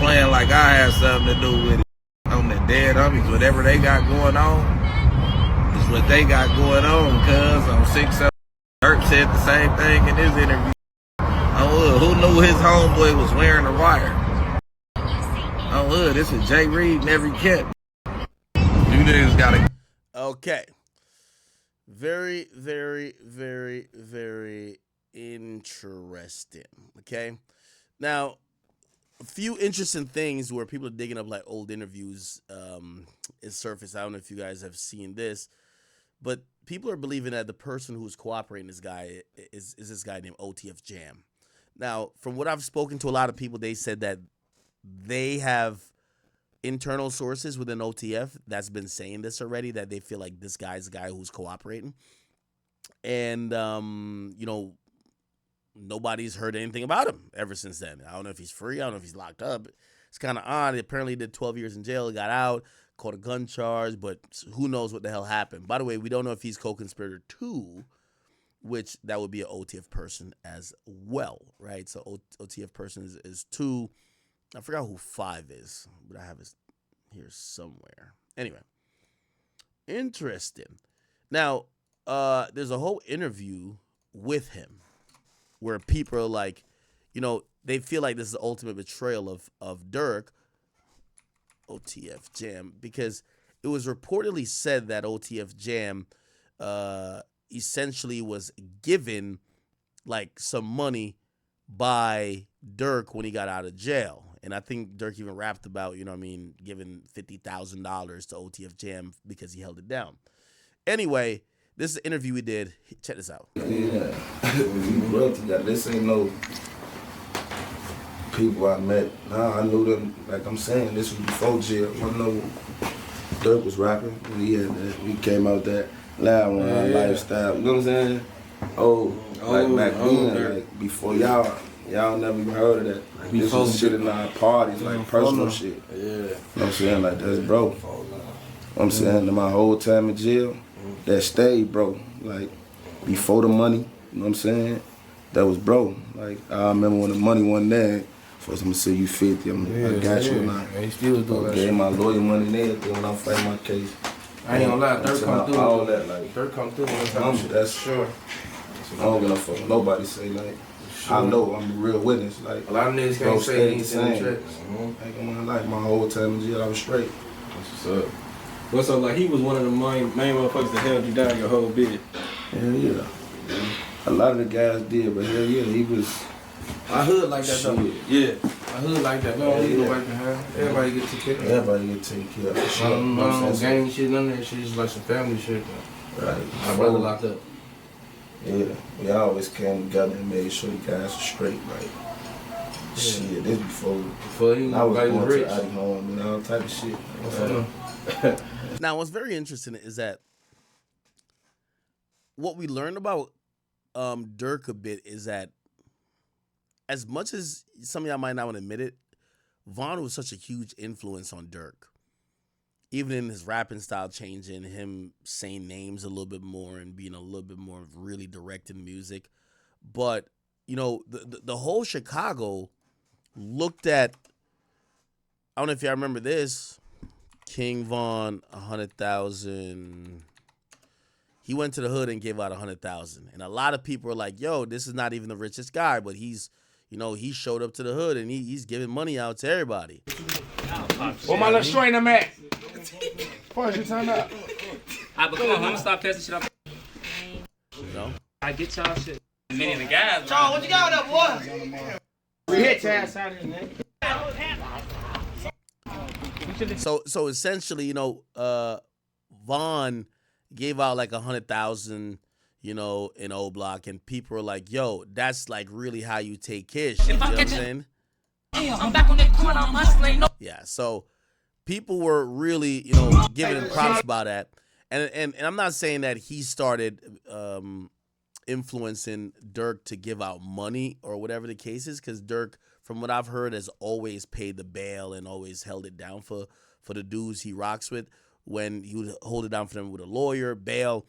playing like I had something to do with it. On the dead homies, whatever they got going on is what they got going on. Cuz on 6 Durk said the same thing in his interview. Who knew his homeboy was wearing a wire? This is Jay Reed and every kid. You niggas gotta. Okay. Very, very, very, very interesting. Okay. Now, a few interesting things where people are digging up like old interviews is surfaced. I don't know if you guys have seen this, but people are believing that the person who's cooperating this guy is this guy named OTF Jam. Now, from what I've spoken to a lot of people, they said that they have internal sources within OTF that's been saying this already, that they feel like this guy's the guy who's cooperating. And, nobody's heard anything about him ever since then. I don't know if he's free. I don't know if he's locked up. It's kind of odd. He apparently did 12 years in jail. He got out, caught a gun charge, but who knows what the hell happened. By the way, we don't know if he's co-conspirator 2, which that would be an OTF person as well, right? So OTF person is 2. I forgot who 5 is, but I have it here somewhere. Anyway, interesting. Now, there's a whole interview with him where people are like, they feel like this is the ultimate betrayal of Durk, OTF Jam, because it was reportedly said that OTF Jam essentially was given like some money by Durk when he got out of jail. And I think Durk even rapped about, giving $50,000 to OTF Jam because he held it down. Anyway, this is an interview we did. Check this out. Yeah, this ain't no people I met. Nah, I knew them. Like I'm saying, this was before jail. I know Durk was rapping. We had that. We came out that loud lifestyle. You know what I'm saying? Like back then, like before y'all never even heard of that. Like, this was shit in our parties, like personal shit. Yeah. You know what I'm saying? Like that's bro. You know what I'm saying? My whole time in jail, that stayed, bro. Like before the money, you know what I'm saying? That was bro. Like I remember when the money wasn't there. First I'm gonna say you 50, I got you and I still do that. Gave my lawyer money and everything when I'm fighting my case. I ain't gonna lie, Durk come through. All that, like Durk come through. That's sure. I don't give a fuck. Nobody say like. Sure. I know I'm a real witness. Like a lot of niggas can't say anything. Like my whole time in jail, I was straight. That's what's up. What's up? Like he was one of the main motherfuckers that held you down your whole bid. Hell yeah. A lot of the guys did, but hell yeah, he was. I hood like that though. Yeah. I hood like that. No, you go back to her. Everybody get taken care of. Everybody get taken care of. For sure. No gang shit, none of that shit. It's like some family shit. Right. My brother locked up. Yeah, we always came together and made sure the guys were straight, right? Yeah. Shit, this before he I was going rich. to Adi home and all type of shit. Now, what's very interesting is that what we learned about Durk a bit is that as much as some of y'all might not want to admit it, Von was such a huge influence on Durk. Even in his rapping style changing, him saying names a little bit more and being a little bit more really direct in music. But, the whole Chicago looked at, I don't know if y'all remember this, King Von, 100,000. He went to the hood and gave out 100,000. And a lot of people are like, yo, this is not even the richest guy, but he's, he showed up to the hood and he's giving money out to everybody. Where my little strainer at? What you talking about? I'm gonna stop testing shit up. I get y'all shit. Many of the guys. Charles, what you got up, boy? We hit your ass out of here, man. So essentially, Von gave out like 100,000, in O Block, and people are like, "Yo, that's like really how you take kids." You know what I'm saying? I'm back on that corner. I'm hustling. Yeah. So people were really, giving him props about that, and I'm not saying that he started influencing Durk to give out money or whatever the case is, because Durk, from what I've heard, has always paid the bail and always held it down for the dudes he rocks with. When he would hold it down for them with a lawyer, bail,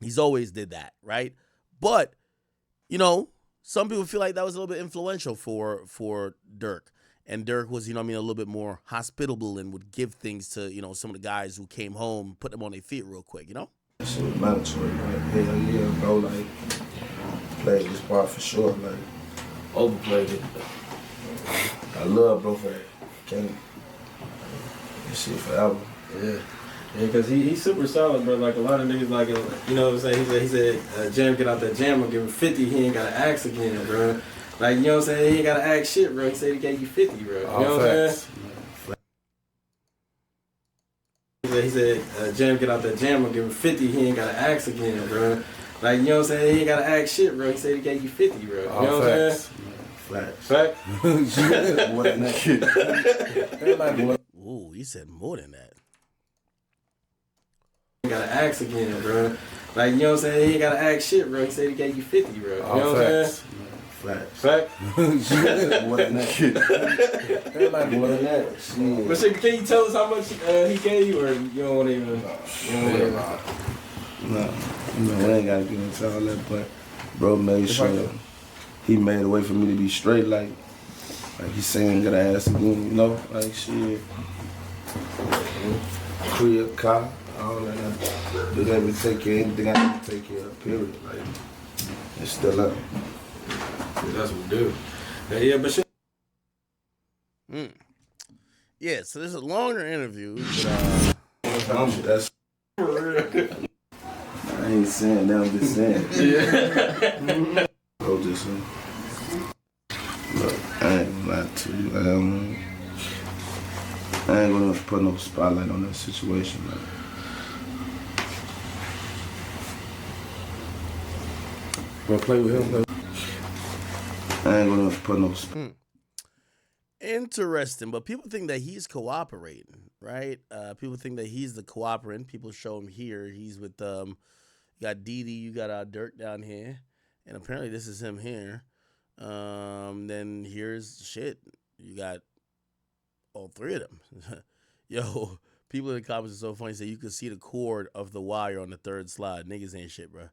he's always did that, right? But, some people feel like that was a little bit influential for Durk. And Durk was, you know what I mean, a little bit more hospitable and would give things to, you know, some of the guys who came home, put them on their feet real quick, you know? That shit was mandatory, like, hell yeah, bro, like, played this part for sure, like, overplayed it. I love bro for that. Can't, that shit forever. Yeah. Yeah, cause he's super solid, bro. Like a lot of niggas, like, you know what I'm saying? He said, Jam get out that jam or give him 50, he ain't gotta ask again, bro. Like, you know what I'm saying? He ain't gotta ask shit, bro. He said he gave you 50, bro. You know what I'm saying? He said, Jam get out that jam or give him 50, he ain't gotta ask again, bro. Like, you know what I'm saying? He ain't gotta ask shit, bro. He said he gave you 50, bro. You know what I'm saying? Facts. Fact? More than that. Ooh, he said more than that. He gotta ask again, bro. Like, you know what I'm saying? He ain't gotta ask shit, bro. He said he gave you 50, bro. You know what I'm saying? Facts. Fact? More than that. More than that. Shit. But shit, can you tell us how much he gave you, or you don't want to even? No, we ain't gotta get into all that, but bro made sure he made a way for me to be straight, like he's saying, gotta ask again, you know, like shit. Crib, car, all that. Being able to take care of anything I need to take care of, period. Like, it's still up. That's what we do. Yeah, but shit. Yeah, so there's a longer interview. That's I ain't saying that, I'm just saying. Yeah. Bro, just look, I ain't gonna lie to you. I ain't gonna put no spotlight on that situation. Like. Bro, play with him. I ain't gonna put no. Interesting, but people think that he's cooperating, right? People think that he's the cooperant. People show him here. He's with you got Didi, you got Durk down here, and apparently this is him here. Then here's shit. You got all three of them. Yo, people in the comments are so funny. Say you can see the cord of the wire on the third slide. Niggas ain't shit, bro.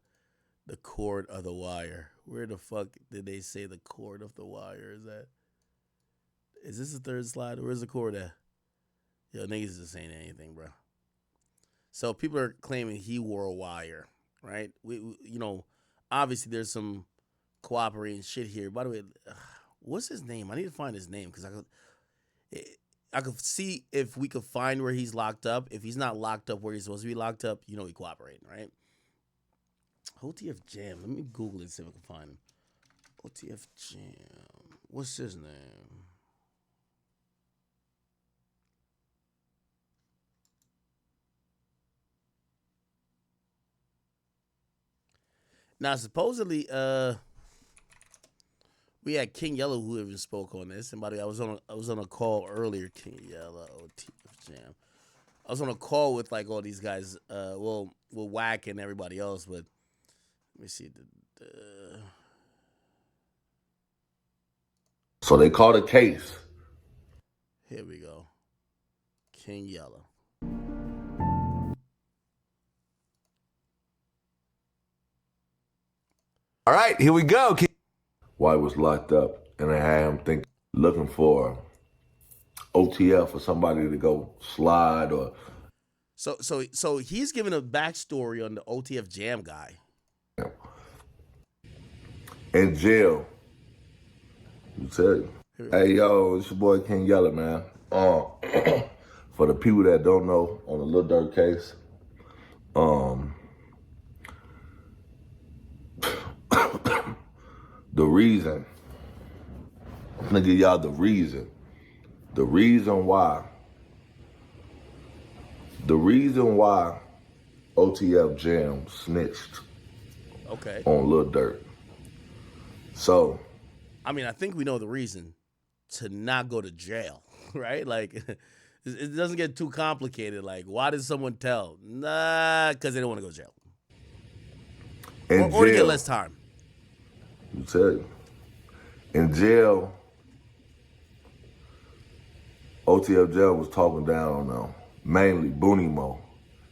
The cord of the wire. Where the fuck did they say the cord of the wire is at? Is this the third slide? Where's the cord at? Yo, niggas just saying anything, bro. So people are claiming he wore a wire, right? We you know, obviously there's some cooperating shit here. By the way, what's his name? I need to find his name because I could see if we could find where he's locked up. If he's not locked up where he's supposed to be locked up, you know he cooperating, right? OTF Jam. Let me Google it and see if I can find him. OTF Jam. What's his name? Now, supposedly, we had King Yella who even spoke on this. And by the way, I was on a call earlier. King Yella, OTF Jam. I was on a call with like all these guys. Well, Whack and everybody else. But let me see. So they caught a case. Here we go. King Yella. All right, here we go. White was locked up, and I had him looking for OTF or somebody to go slide or. So he's giving a backstory on the OTF Jam guy. In jail. You said, hey yo, it's your boy King Yella, man. For the people that don't know, on the Lil Durk case, the reason, I'm gonna give y'all the reason why OTF Jam snitched on Lil Durk. So, I mean, I think we know the reason to not go to jail, right? Like, it doesn't get too complicated. Like, why did someone tell? Nah, because they don't want to go to jail. Or to get less time. You said, in jail, OTF Jam was talking down on them, mainly Booney Mo.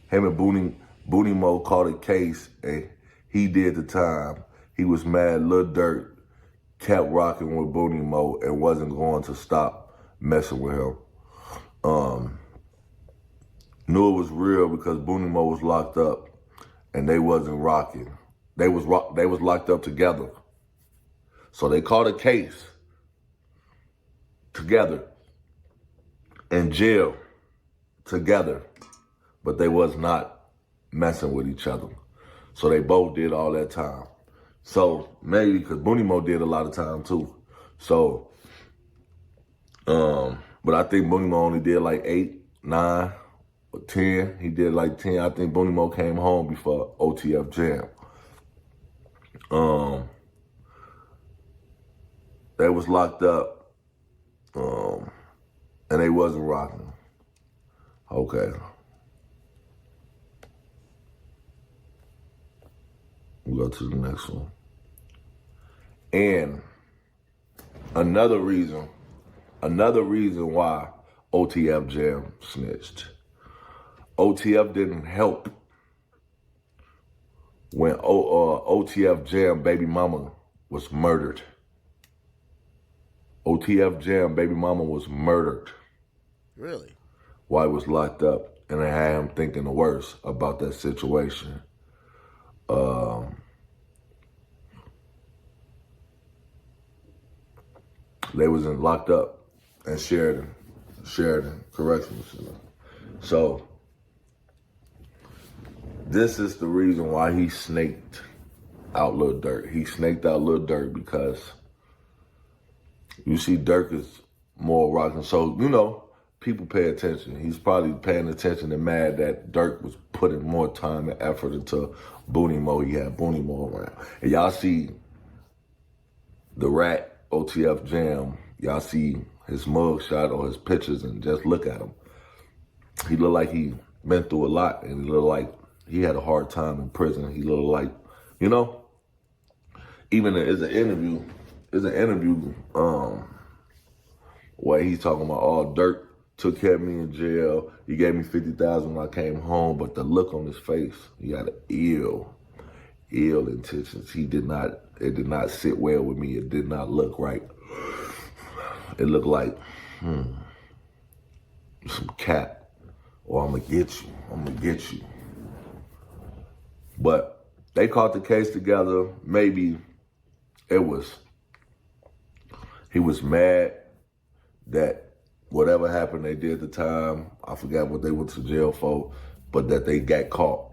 Him and Booney Mo caught a case, and he did the time. He was mad Lil Durk kept rocking with Booney Mo and wasn't going to stop messing with him. Knew it was real because Booney Mo was locked up and they wasn't rocking. They was locked up together. So they caught a case together in jail together, but they was not messing with each other. So they both did all that time. So maybe because Booney Mo did a lot of time too. So, but I think Booney Mo only did like 8, 9, or 10. He did like 10. I think Booney Mo came home before OTF Jam. They was locked up, and they wasn't rocking. Okay. We'll go to the next one. And another reason why OTF Jam snitched. OTF didn't help when OTF Jam baby mama was murdered. OTF Jam baby mama was murdered. Really? While he was locked up, and I had him thinking the worst about that situation. They was locked up in Sheridan Correctional Center. So this is the reason why he snaked out Lil Durk. He snaked out Lil Durk because you see Durk is more rocking. So, you know, people pay attention. He's probably paying attention and mad that Durk was putting more time and effort into Booney Mo. He had Booney Mo around. And y'all see the rat OTF Jam. Y'all see his mugshot or his pictures and just look at him. He looked like he been through a lot, and he looked like he had a hard time in prison. He looked like, you know, even there's an interview where he's talking about, oh, Durk took care of me in jail. He gave me $50,000 when I came home, but the look on his face, he had ill intentions. It did not sit well with me. It did not look right. It looked like, some cat, or I'm gonna get you. But they caught the case together. Maybe he was mad that whatever happened they did at the time, I forgot what they went to jail for, but that they got caught.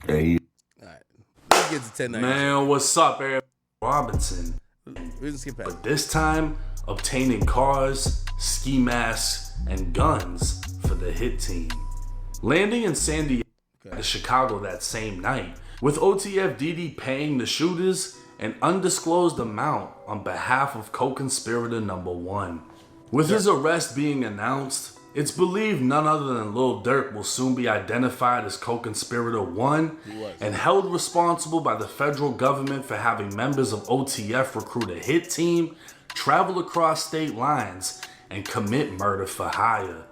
And he... All right. Let's get to 10-9. Man, what's up, Eric Robinson? We can skip past. But this time, obtaining cars, ski masks, and guns for the hit team. Landing in San Diego, Chicago that same night, with OTF DD paying the shooters an undisclosed amount on behalf of co-conspirator number 1. With his arrest being announced, it's believed none other than Lil Durk will soon be identified as co-conspirator 1 and held responsible by the federal government for having members of OTF recruit a hit team, travel across state lines, and commit murder for hire.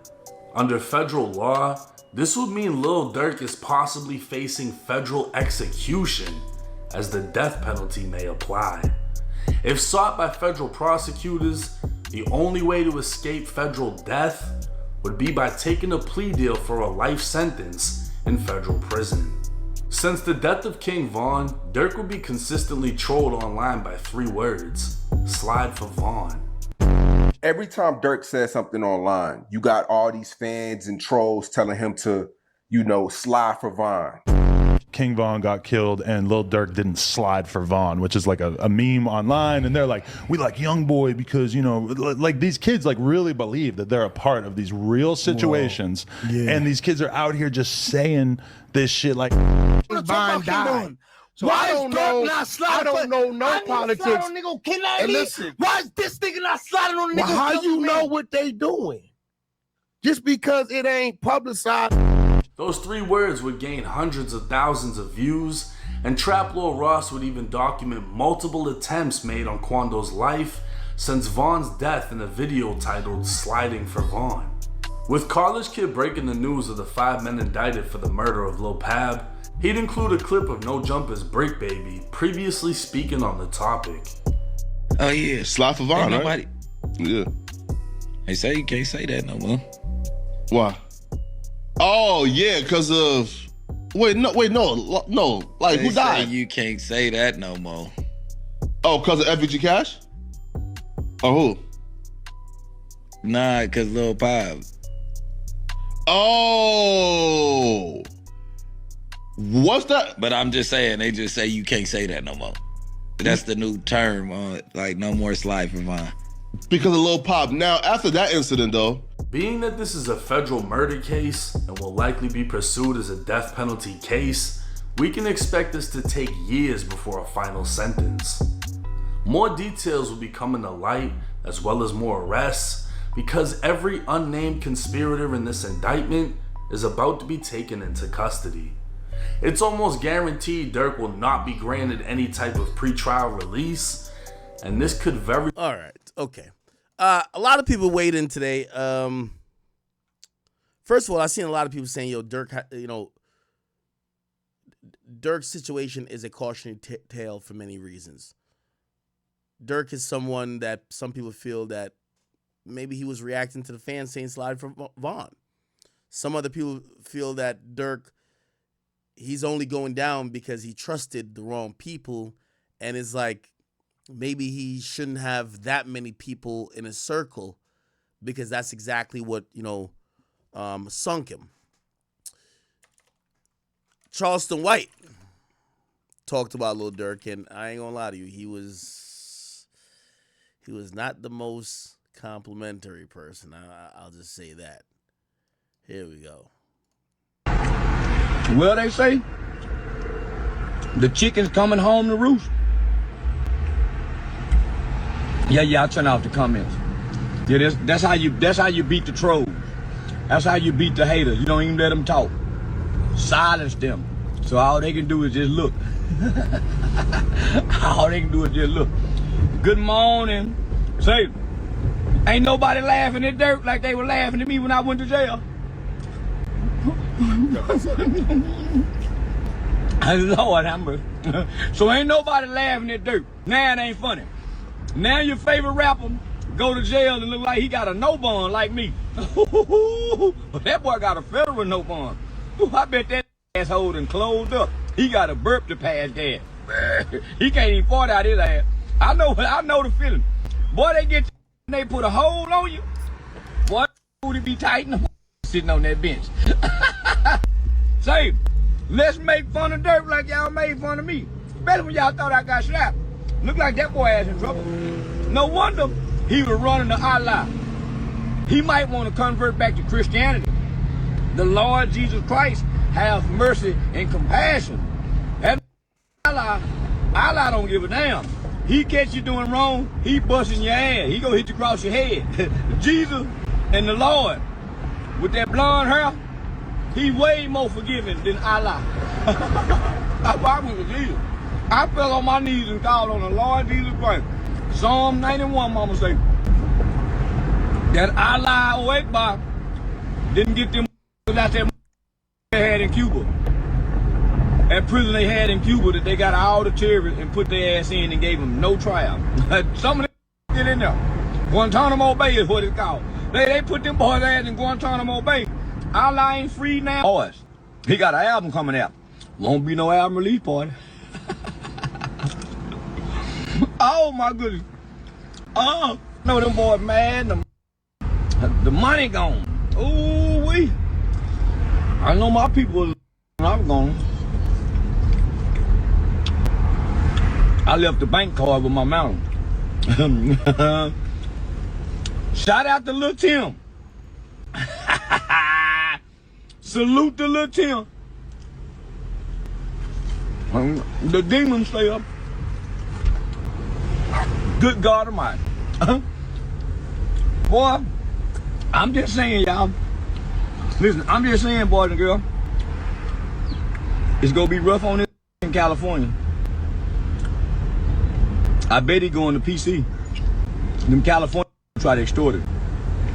Under federal law, this would mean Lil Durk is possibly facing federal execution, as the death penalty may apply. If sought by federal prosecutors, the only way to escape federal death would be by taking a plea deal for a life sentence in federal prison. Since the death of King Von, Durk would be consistently trolled online by 3 words: slide for Von. Every time Durk says something online, you got all these fans and trolls telling him to, you know, slide for Von. King Von got killed and Lil Durk didn't slide for Von, which is like a meme online. And they're like, we like Young Boy because, you know, like these kids like really believe that they're a part of these real situations. Yeah. And these kids are out here just saying this shit like, Von died. So I don't know no politics. And listen, why is this nigga not sliding on the nigga? How you know what they doing? Just because it ain't publicized. Those 3 words would gain hundreds of thousands of views, and Trap Lord Ross would even document multiple attempts made on Quando's life since Von's death in a video titled Sliding for Von. With College Kid breaking the news of the 5 men indicted for the murder of Lil Pab, he'd include a clip of No Jumper's Brick Baby previously speaking on the topic. Oh yeah, slide for Von, right? Yeah. They say you can't say that no more. Why? Oh yeah, because of no. Like They who died? say you can't say that no more. Oh, because of FBG Cash? Or who? Nah, because Lil Pop. Oh. What's that? But I'm just saying, they just say you can't say that no more. That's the new term, like no more slide for Von. Because of Lil Pop. Now, after that incident though. Being that this is a federal murder case and will likely be pursued as a death penalty case, we can expect this to take years before a final sentence. More details will be coming to light, as well as more arrests, because every unnamed conspirator in this indictment is about to be taken into custody. It's almost guaranteed Durk will not be granted any type of pretrial release, and this could very... All right, okay. A lot of people weighed in today. First of all, I've seen a lot of people saying, yo, Durk, Durk's situation is a cautionary tale for many reasons. Durk is someone that some people feel that maybe he was reacting to the fans saying slide for Von. Some other people feel that Durk, he's only going down because he trusted the wrong people, and it's like maybe he shouldn't have that many people in his circle because that's exactly what, sunk him. Charleston White talked about Lil Durk, and I ain't gonna lie to you, he was not the most complimentary person. I'll just say that. Here we go. Well, they say the chicken's coming home to roost. Yeah, I'll turn off the comments. Yeah, that's how you beat the trolls. That's how you beat the haters. You don't even let them talk. Silence them. So all they can do is just look. All they can do is just look. Good morning. Say, ain't nobody laughing at Durk like they were laughing at me when I went to jail. Lord, have mercy. So ain't nobody laughing at Durk. Now it ain't funny. Now your favorite rapper go to jail and look like he got a no bond like me. That boy got a federal no bond. I bet that asshole done closed up. He got a burp to pass gas. He can't even fart out his ass. I know the feeling. Boy, they get and they put a hole on you. Boy, booty be tight and sitting on that bench. Say, let's make fun of Durk like y'all made fun of me. Especially when y'all thought I got slapped. Look like that boy ass in trouble. No wonder he was running to Allah. He might want to convert back to Christianity. The Lord Jesus Christ have mercy and compassion. That Allah don't give a damn. He catch you doing wrong, he busting your ass. He gonna hit you across your head. Jesus and the Lord, with that blonde hair, he way more forgiving than Allah. I went with Jesus. I fell on my knees and called on the Lord Jesus Christ. Psalm 91, mama say, that Allah Akbar didn't get them out there they had in Cuba. That prison they had in Cuba that they got all the terrorists and put their ass in and gave them no trial. Some of them get in there. Guantanamo Bay is what it's called. They put them boys' ass in Guantanamo Bay. Allah ain't free now. Boys, he got an album coming out. Won't be no album release party. Oh my goodness. Oh, no, them boys mad. The money gone. Ooh wee. I know my people. I'm gone. I left the bank card with my mountain. Shout out to Lil Tim. Salute to Lil Tim. The demons stay up. Good God Almighty. Boy, I'm just saying, y'all. Listen, I'm just saying, boys and girls. It's gonna be rough on this in California. I bet he going to PC. Them California try to extort it.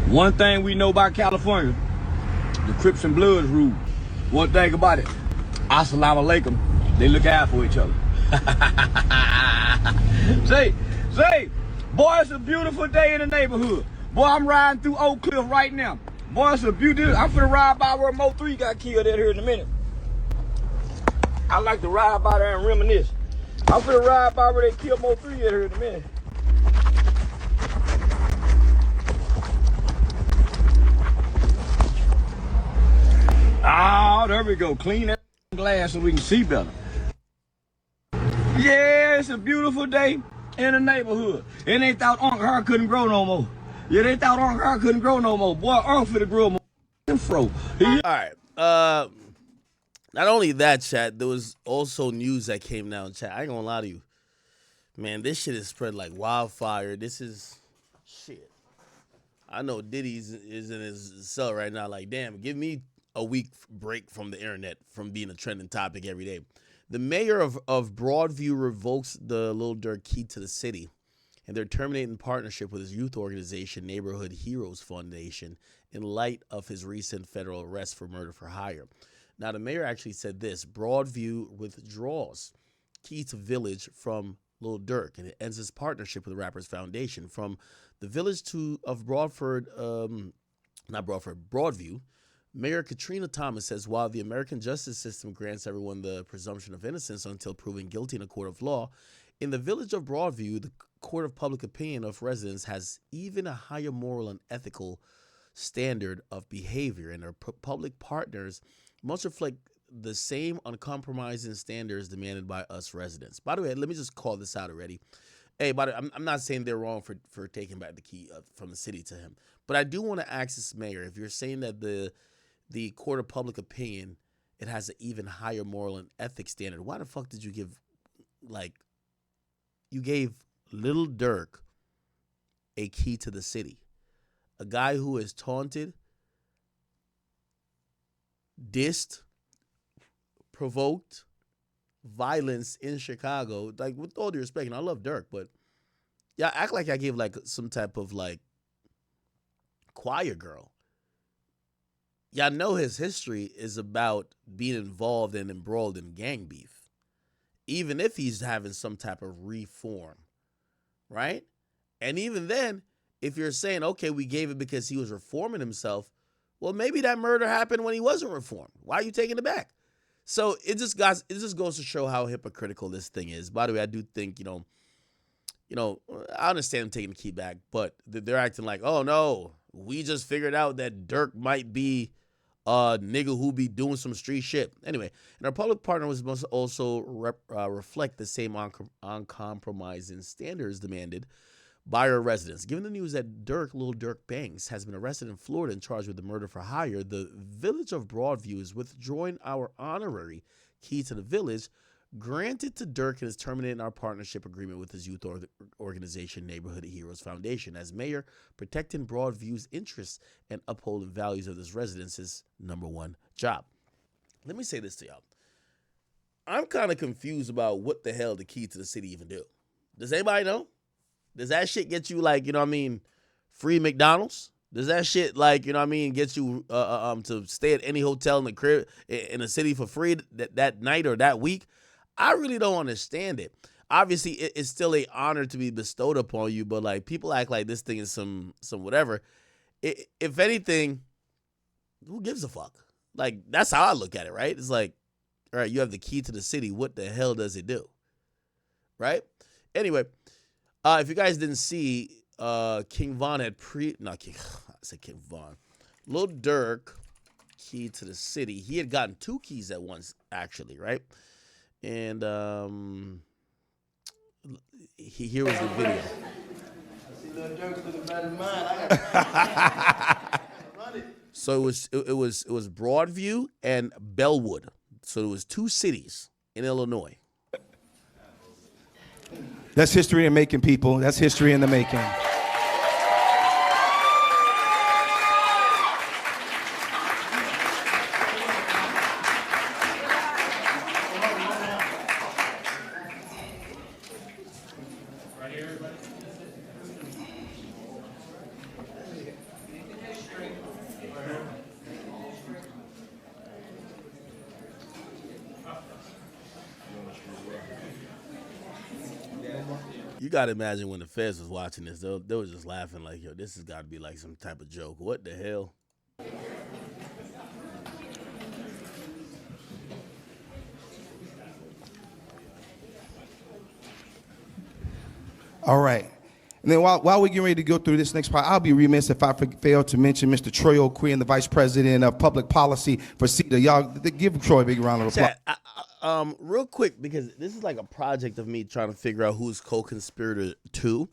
One thing we know about California, the Crips and Bloods rule. One thing about it, Assalamu alaikum, they look out for each other. Say, boy, it's a beautiful day in the neighborhood. Boy, I'm riding through Oak Cliff right now. Boy, it's a beauty. I'm finna ride by where Mo 3 got killed at here in a minute. I like to ride by there and reminisce. I'm finna ride by where they killed Mo 3 at here in a minute. Oh, there we go. Clean that glass so we can see better. Yeah, it's a beautiful day in the neighborhood. And they thought Uncle Her couldn't grow no more. Yeah, they thought Uncle Her couldn't grow no more. Boy, Uncle finna grow more fro. All right. Not only that, chat, there was also news that came down, chat. I ain't gonna lie to you. Man, this shit is spread like wildfire. This is shit. I know Diddy's is in his cell right now. Like, damn, give me a week break from the internet from being a trending topic every day. The mayor of Broadview revokes the Lil Durk key to the city, and they're terminating partnership with his youth organization, Neighborhood Heroes Foundation, in light of his recent federal arrest for murder for hire. Now, the mayor actually said this: Broadview withdraws key to village from Lil Durk, and it ends his partnership with the rapper's foundation. From the village of Broadview, Mayor Katrina Thomas says, while the American justice system grants everyone the presumption of innocence until proven guilty in a court of law, in the village of Broadview, the court of public opinion of residents has even a higher moral and ethical standard of behavior, and their public partners must reflect the same uncompromising standards demanded by us residents. By the way, let me just call this out already. Hey, but I'm not saying they're wrong for taking back the key from the city to him, but I do want to ask this mayor, if you're saying that the court of public opinion, it has an even higher moral and ethics standard, why the fuck did you gave Lil Durk a key to the city? A guy who has taunted, dissed, provoked violence in Chicago. Like, with all due respect, and I love Durk, but y'all act like I gave like some type of like choir girl. Y'all know his history is about being involved and embroiled in gang beef, even if he's having some type of reform, right? And even then, if you're saying, okay, we gave it because he was reforming himself, well, maybe that murder happened when he wasn't reformed. Why are you taking it back? So it just goes to show how hypocritical this thing is. By the way, I do think, I understand them taking the key back, but they're acting like, oh no, we just figured out that Durk might be a nigga who be doing some street shit. Anyway, and our public partners must also reflect the same uncompromising standards demanded by our residents. Given the news that Lil Durk Banks, has been arrested in Florida and charged with the murder for hire, the village of Broadview is withdrawing our honorary key to the village granted to Durk and is terminating our partnership agreement with his youth organization, Neighborhood Heroes Foundation. As mayor, protecting Broadview's interests and upholding values of this residents' number one job. Let me say this to y'all. I'm kind of confused about what the hell the key to the city even do. Does anybody know? Does that shit get you, like, free McDonald's? Does that shit, like, get you to stay at any hotel in the crib in the city for free that night or that week? I really don't understand it. Obviously, it's still an honor to be bestowed upon you, but like, people act like this thing is some whatever. If anything, who gives a fuck? Like, that's how I look at it, right? It's like, all right, you have the key to the city. What the hell does it do? Right? Anyway, if you guys didn't see, King Von had King Von. Lil Durk, key to the city. He had gotten 2 keys at once, actually, right? And here was the video. I see Lil Durk looking better than mine. So it was Broadview and Bellwood. So it was 2 cities in Illinois. That's history in making, people. That's history in the making. gotta imagine when the feds was watching this, they were just laughing like, yo, this has got to be like some type of joke. What the hell? All right. And then while we're getting ready to go through this next part, I'll be remiss if I fail to mention Mr. Troy O'Quinn, the Vice President of Public Policy for CETA. Y'all give Troy a big round of applause. Chat, real quick, because this is like a project of me trying to figure out who's co-conspirator 2.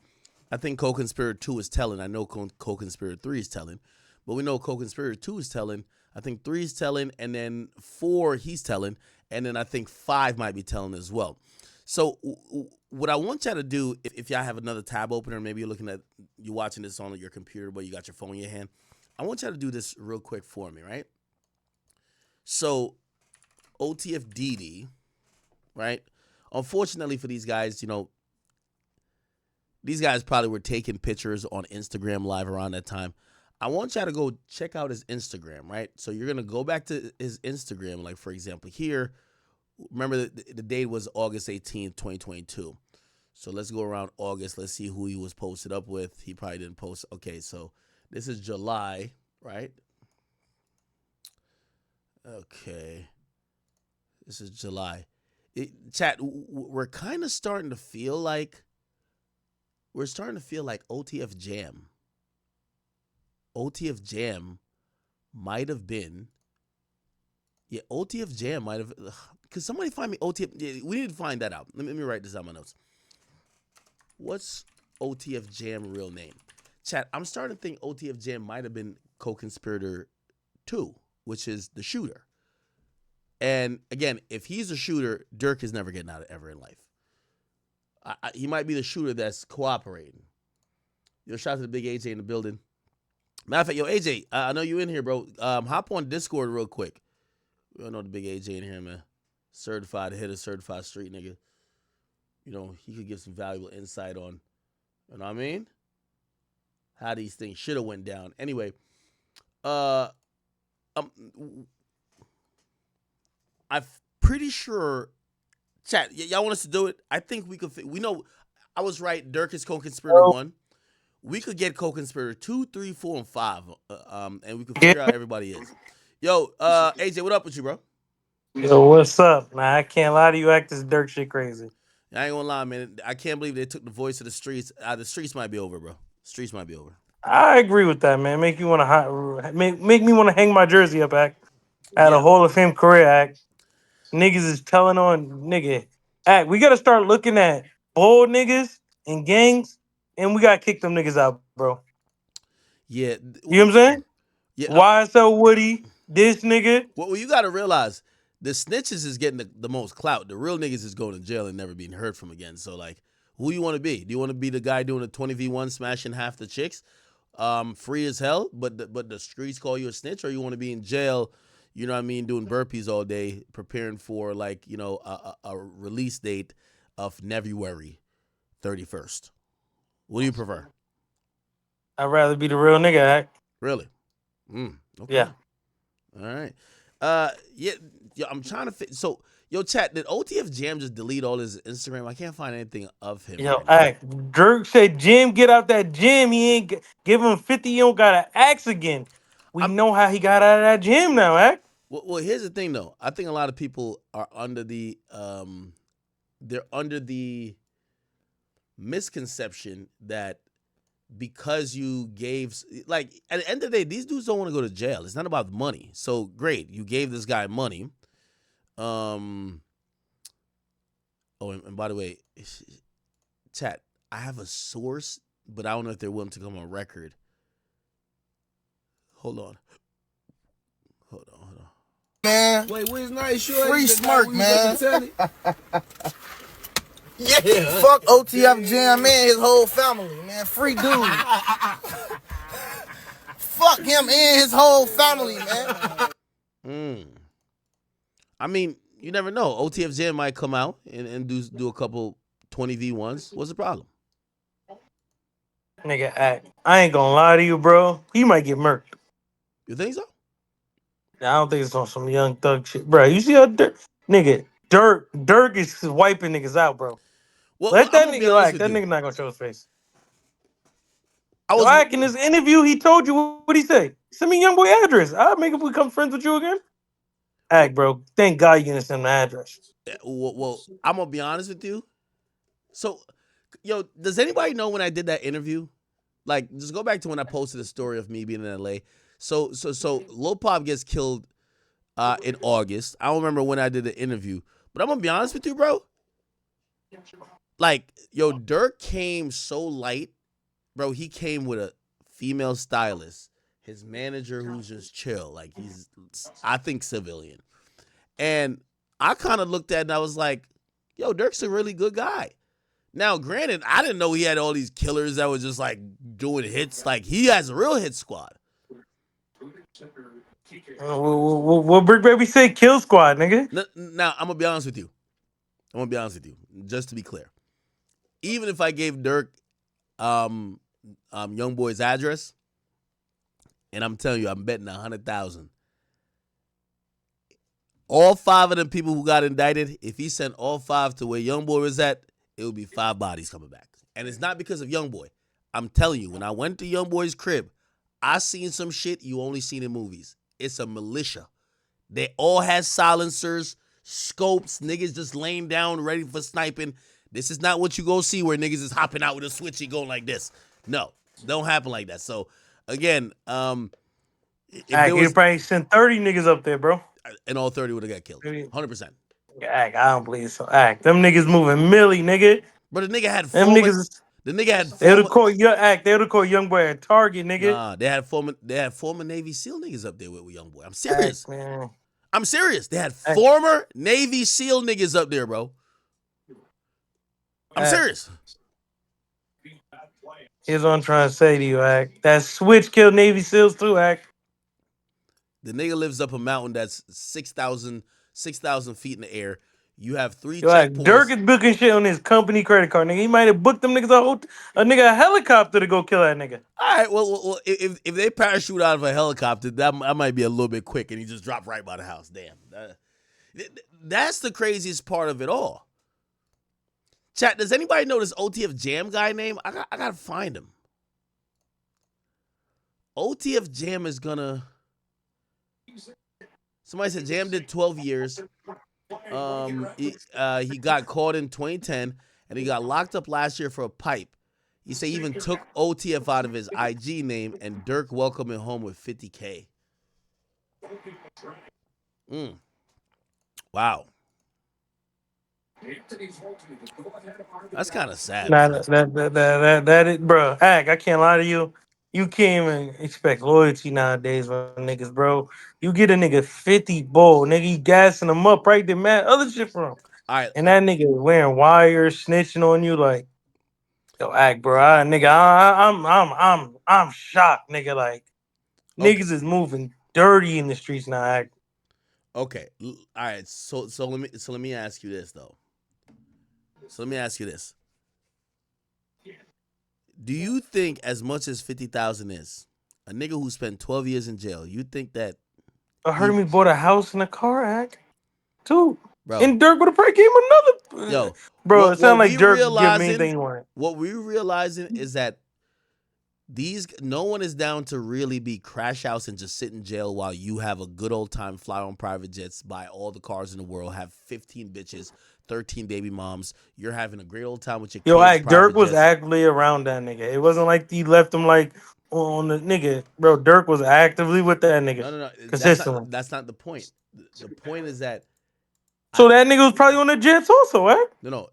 I think co-conspirator 2 is telling. I know co-conspirator 3 is telling. But we know co-conspirator 2 is telling. I think 3 is telling, and then 4 he's telling, and then I think 5 might be telling as well. So what I want y'all to do, if y'all have another tab opener, maybe you're watching this on your computer, but you got your phone in your hand. I want y'all to do this real quick for me, right? So OTF DD, right? Unfortunately for these guys, these guys probably were taking pictures on Instagram Live around that time. I want y'all to go check out his Instagram, right? So you're going to go back to his Instagram, like for example here. Remember, the date was August 18th, 2022. So let's go around August. Let's see who he was posted up with. He probably didn't post. Okay, so this is July, right? Okay. This is July. Chat, we're kind of starting to feel like OTF Jam. OTF Jam might have been. Yeah, OTF Jam might have. Could somebody find me OTF? Yeah, we need to find that out. Let me write this on my notes. What's OTF Jam real name? Chat, I'm starting to think OTF Jam might have been co-conspirator 2, which is the shooter. And again, if he's a shooter, Durk is never getting out ever in life. He might be the shooter that's cooperating. Shout out to the big AJ in the building. Matter of fact, yo, AJ, I know you in here, bro. Hop on Discord real quick. We all know the big AJ in here, man. Certified hitter, certified street nigga. He could give some valuable insight on, you know what I mean? How these things should have went down. Anyway, I'm pretty sure, chat, y'all want us to do it? I think we could, we know, I was right, Durk is co-conspirator 1. We could get co-conspirator 2, 3, 4, and 5, and we could figure out everybody is. Yo, AJ, what up with you, bro? Yo, what's up, man? I can't lie to you, act this Durk shit crazy. I ain't gonna lie, man. I can't believe they took the voice of the streets. The streets might be over, bro. Streets might be over. I agree with that, man. Make me want to hang my jersey up, act. At a Hall of Fame career, act. Niggas is telling on nigga. Act. We gotta start looking at bold niggas and gangs, and we gotta kick them niggas out, bro. Yeah. You know what I'm saying? Yeah. YSL Woody, this nigga. Well, you gotta realize the snitches is getting the most clout. The real niggas is going to jail and never being heard from again. So, like, who you want to be? Do you want to be the guy doing a 20v1 smashing half the chicks, free as hell, but the streets call you a snitch, or you want to be in jail, you know what I mean, doing burpees all day, preparing for like a release date of February 31st? What do you prefer? I'd rather be the real nigga, act. Really? Okay. Yeah. All right. Yeah, I'm trying to fit. So, yo, chat, did OTF Jam just delete all his Instagram? I can't find anything of him. Yo, act. Durk said, Jim, get out that gym. He ain't give him 50. You don't gotta ask again. We know how he got out of that gym now, act. Well, here's the thing, though. I think a lot of people are under the misconception that because you gave, like, at the end of the day, these dudes don't want to go to jail. It's not about money. So great, you gave this guy money. And by the way, chat, I have a source, but I don't know if they're willing to come on record. Hold on. Man, wait, where's nice short? Free Smirk, man. Yeah. Fuck OTF Jam and his whole family, man. Free dude. Fuck him and his whole family, man. I mean, you never know. OTF Jam might come out and do a couple 20v1s. What's the problem? Nigga, act. I ain't gonna lie to you, bro. He might get murked. You think so? I don't think it's on some young thug shit, bro. You see how Durk is wiping niggas out, bro. Let that nigga act. That nigga not gonna show his face. I was Act in this interview. He told you what he say. Send me young boy address. I'll make him become friends with you again. Act, bro. Thank God you gonna send the address. Well, I'm gonna be honest with you. So, yo, does anybody know when I did that interview? Like, just go back to when I posted a story of me being in LA. So Lil Pop gets killed in August. I don't remember when I did the interview, but I'm gonna be honest with you, bro. Like, yo, Durk came so light, bro. He came with a female stylist, his manager who's just chill, like he's, I think, civilian. And I kind of looked at it and I was like, yo, Durk's a really good guy. Now, granted, I didn't know he had all these killers that was just like doing hits. Like, he has a real hit squad. What Brick Baby say? Kill squad, nigga. Now, I'm gonna be honest with you. Just to be clear. Even if I gave Durk Young Boy's address, and I'm telling you, I'm betting 100,000. All 5 of them people who got indicted, if he sent all 5 to where Young Boy was at, it would be 5 bodies coming back. And it's not because of Young Boy. I'm telling you, when I went to Young Boy's crib, I seen some shit you only seen in movies. It's a militia. They all had silencers, scopes, niggas just laying down ready for sniping. This is not what you go see where niggas is hopping out with a switch and going like this. No, don't happen like that. So, again, He'd probably sent 30 niggas up there, bro. And all 30 would have got killed. 100%. Act, I don't believe so. Act, them niggas moving Millie, nigga. But the nigga had them niggas. The nigga had. They would have called your act. They would have called Young Boy a target, nigga. Nah, they had former Navy SEAL niggas up there with Young Boy. I'm serious. Act, man. I'm serious. They had former Navy SEAL niggas up there, bro. I'm serious. Here's what I'm trying to say to you, Act. That switch killed Navy SEALs too, Act. The nigga lives up a mountain that's 6,000 feet in the air. You have 3 checkpoints. checkpoints. Durk is booking shit on his company credit card, nigga. He might have booked them niggas a helicopter to go kill that nigga. All right, well, if they parachute out of a helicopter, that might be a little bit quick, and he just dropped right by the house. Damn, that's the craziest part of it all. Chat, does anybody know this OTF Jam guy name? I gotta find him. OTF Jam is gonna. Somebody said Jam did 12 years. He got caught in 2010 and he got locked up last year for a pipe. He said he even took OTF out of his IG name and Durk welcomed him home with $50K. Wow. That's kind of sad. Nah, that is, bro. Act, I can't lie to you. You can't even expect loyalty nowadays from niggas, bro. You get a nigga 50 bull, nigga, you gassing him up, right? They mad other shit from him. All right. And that nigga wearing wires, snitching on you, like, yo, Act, bro. I'm shocked, nigga. Like, niggas is moving dirty in the streets now, Act. Okay. All right. So let me ask you this though. Do you think, as much as 50,000 is, a nigga who spent 12 years in jail, you think that? I heard him bought a house and a car, Act, too. Bro. And Durk would have probably gave him another. Yo, bro, it sounded like Durk give him anything he wanted. What we're realizing is that no one is down to really be crash house and just sit in jail while you have a good old time, fly on private jets, buy all the cars in the world, have 15 bitches, 13 baby moms. You're having a great old time with your kids. Yo, Durk was actively around that nigga. It wasn't like he left him like on the nigga. Bro, Durk was actively with that nigga. No. Consistently. That's not the point. The point is that. So that nigga was probably on the jets also, right? No.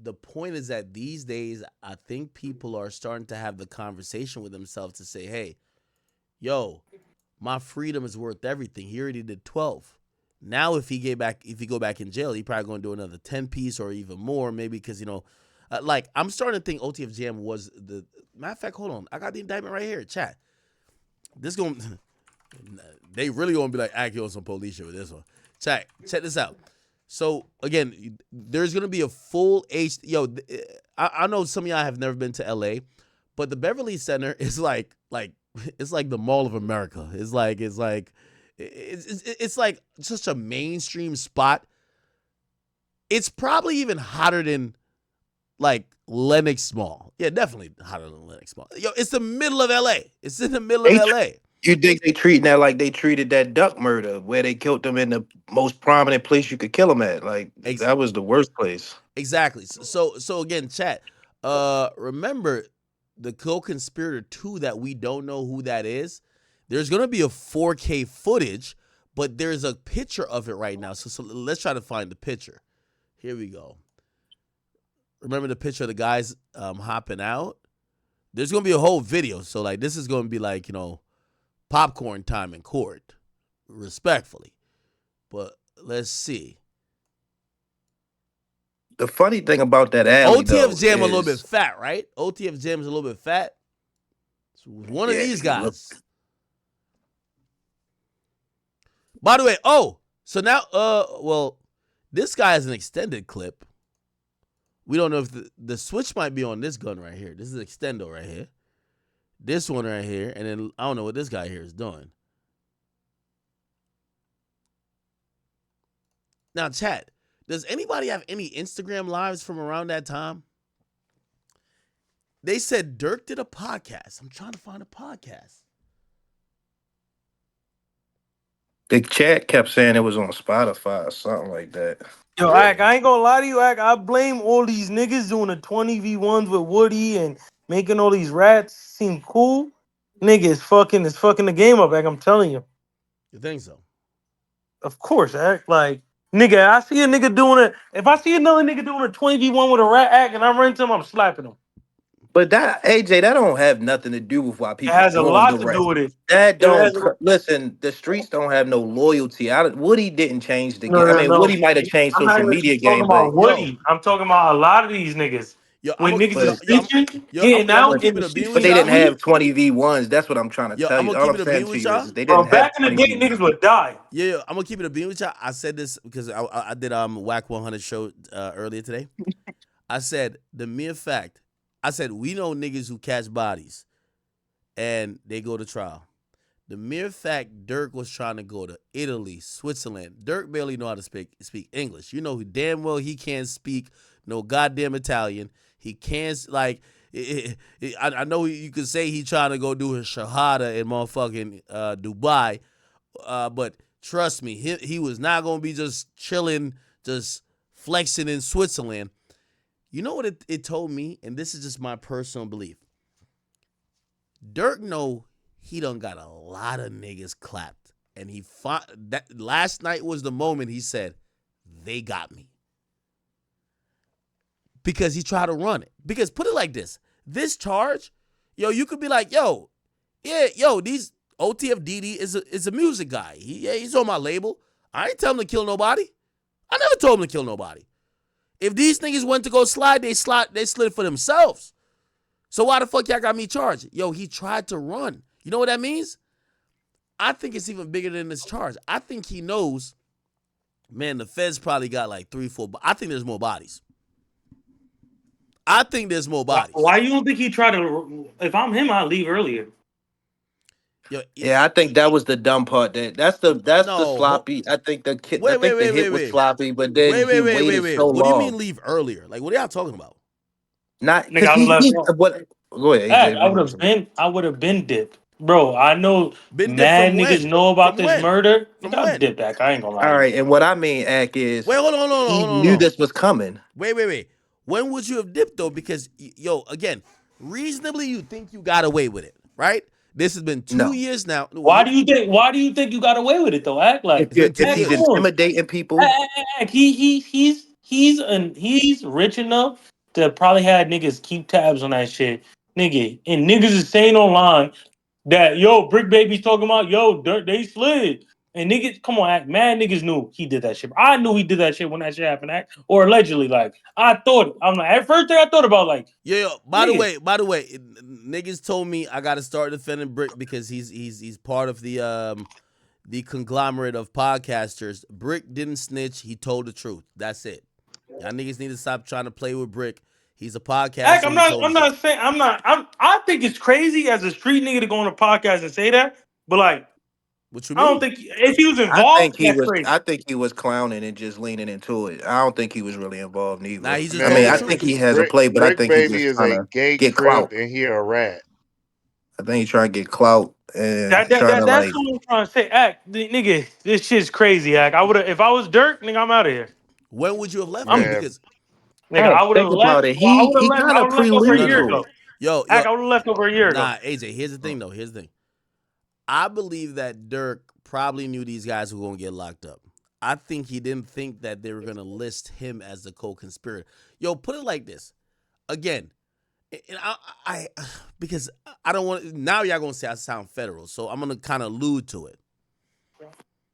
The point is that these days, I think people are starting to have the conversation with themselves to say, hey, yo, my freedom is worth everything. He already did 12. Now, if he go back in jail, he probably going to do another 10 piece or even more, maybe because, like, I'm starting to think OTF Jam was the matter of fact. Hold on. I got the indictment right here. Chat. They really going to be like, act on some police shit with this one. Check this out. So, again, there's going to be a full I know some of y'all have never been to L.A., but the Beverly Center is like it's like the Mall of America. It's like such a mainstream spot. It's probably even hotter than like Lenox Mall. Yeah, definitely hotter than Lenox Mall. Yo, it's the middle of LA. It's in the middle of LA. You think they treating that like they treated that duck murder, where they killed them in the most prominent place you could kill them at? Like that was the worst place. Exactly. So again, chat. Remember the co-conspirator 2 that we don't know who that is. There's gonna be a 4K footage, but there's a picture of it right now. So let's try to find the picture. Here we go. Remember the picture of the guys hopping out? There's gonna be a whole video. So like this is gonna be like, popcorn time in court. Respectfully. But let's see. The funny thing about that alley, OTF Jam though, a little bit fat, right? OTF Jam is a little bit fat. So one of these guys. By the way, so now, well, this guy is an extended clip. We don't know if the switch might be on this gun right here. This is extendo right here. This one right here, and then I don't know what this guy here is doing. Now, chat, does anybody have any Instagram lives from around that time? They said Durk did a podcast. I'm trying to find a podcast. The chat kept saying it was on Spotify or something like that. Yo, Ak, I ain't gonna lie to you, Ak. I blame all these niggas doing the 20v1s with Woody and making all these rats seem cool. Nigga, it's fucking the game up, Ak. I'm telling you. You think so? Of course, Ak. Like, nigga, I see a nigga doing it. If I see another nigga doing a 20v1 with a rat, Ak, and I run into him, I'm slapping him. But that AJ, that don't have nothing to do with why people. It has a lot the to rest. do with it. That don't It listen. The streets don't have no loyalty. Woody didn't change the game. No, I mean, no. Woody might have changed I'm not social even media talking game, about but Woody. I'm talking about a lot of these niggas. When niggas is snitching, getting out in the streets. but they didn't have 20v1s. That's what I'm trying to tell you. All I'm saying to you is they didn't have. Back in the day, niggas would die. Yeah, I'm gonna keep it a beam with y'all. I said this because I did Whack 100 show earlier today. I said the mere fact. I said we know niggas who catch bodies, and they go to trial. The mere fact Durk was trying to go to Italy, Switzerland. Durk barely know how to speak English. You know damn well he can't speak no goddamn Italian. He can't I know you could say he trying to go do his shahada in motherfucking Dubai, but trust me, he was not gonna be just chilling, just flexing in Switzerland. You know what it told me, and this is just my personal belief. Durk know he done got a lot of niggas clapped, and that last night was the moment he said, "They got me." Because he tried to run it. Because put it like this charge, you could be like, these OTF DD is a music guy. He's on my label. I ain't tell him to kill nobody. I never told him to kill nobody. If these niggas went to go slide, they slid for themselves. So why the fuck y'all got me charged? He tried to run. You know what that means? I think it's even bigger than this charge. I think he knows, man, the feds probably got like 3, 4, I think there's more bodies. I think there's more bodies. Why you don't think he tried to? If I'm him, I'd leave earlier. Yeah, I think that was the dumb part. That's the sloppy. I think the hit was sloppy, but then he waited so long. What do you mean leave earlier? Like, what are y'all talking about? Not what? Go ahead. AJ. I would have been dipped, bro. I know been mad niggas know about this murder. I dipped back. I ain't gonna lie. All right, and what I mean, Ak, is hold on. He knew this was coming. Wait. When would you have dipped though? Because again, reasonably you think you got away with it, right? This has been 2 years now. Why do you think you got away with it though? Act like if he's intimidating people. He's rich enough to probably had niggas keep tabs on that shit, nigga. And niggas is saying online that Brick Baby's talking about Durk, they slid. And niggas, come on, Act. Mad niggas knew he did that shit. I knew he did that shit when that shit happened, Act. Or allegedly, like I thought. I'm like, at first thing I thought about, like, By the way, niggas told me I got to start defending Brick because he's part of the conglomerate of podcasters. Brick didn't snitch. He told the truth. That's it. Y'all niggas need to stop trying to play with Brick. He's a podcaster. Act, I think it's crazy as a street nigga to go on a podcast and say that, but like, What you I don't mean? think if he was involved, that's crazy. I think he was clowning and just leaning into it. I don't think he was really involved neither. Nah, he's just I mean, telling the I truth. think he has a Brick, play, but I Brick think he Baby just is trying a to gay get crip clout. and he a rat. I think he's trying to get clout and That's trying to what like. I'm trying to say. Act, nigga, this shit's crazy. Act, I would have if I was Dirk, nigga, I'm out of here. When would you have left though? I'm Man, Because nigga, I would have Think left. about it. Well, I would have He left. kind I of would have left over a no, preluded year no. to ago. it. Yo, Act, I would have left over a year ago. nah, AJ. Here's the thing though. Here's the thing. I believe that Dirk probably knew these guys were gonna get locked up. I think he didn't think that they were gonna list him as the co-conspirator. Yo, put it like this. Again, and I because I don't want now y'all gonna say I sound federal, so I'm gonna kind of allude to it.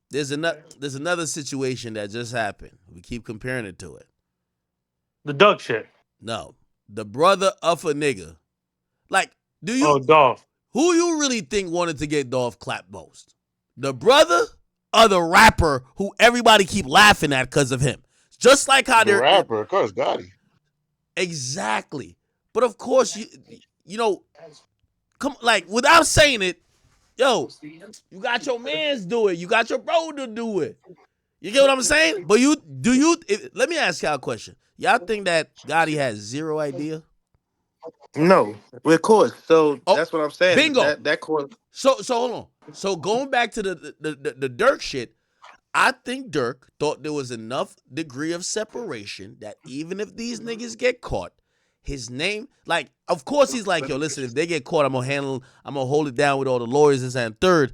There's another situation that just happened. We keep comparing it to it. The Duck shit. No, the brother of a nigga. Like, do you? Oh, Dolph. Who you really think wanted to get Dolph clapped most? The brother or the rapper who everybody keep laughing at because of him? Just like how the rapper, of course, Gotti. Exactly. But of course, you know, come like without saying it, yo, you got your mans do it. You got your bro to do it. You get what I'm saying? But let me ask y'all a question. Y'all think that Gotti has zero idea? No, of course. So Oh, that's what I'm saying. bingo. That course. So hold on. So going back to the Durk shit, I think Durk thought there was enough degree of separation that even if these niggas get caught, his name, like, of course he's like, yo, listen, if they get caught, I'm gonna hold it down with all the lawyers, this and third.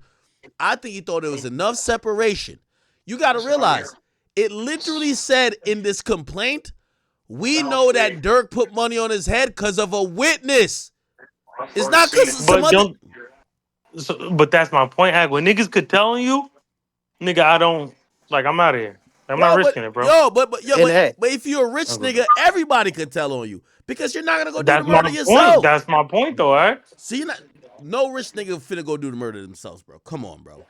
I think he thought there was enough separation. You gotta realize, it literally said in this complaint, we know that Durk put money on his head because of a witness. It's not because of some other. But that's my point. Act, when niggas could tell you, nigga, I don't like. I'm out of here. I'm not risking it, bro. But if you're a rich nigga, everybody could tell on you because you're not gonna go do the murder yourself. Point. That's my point, though. All right. See, no rich nigga finna go do the murder themselves, bro. Come on, bro.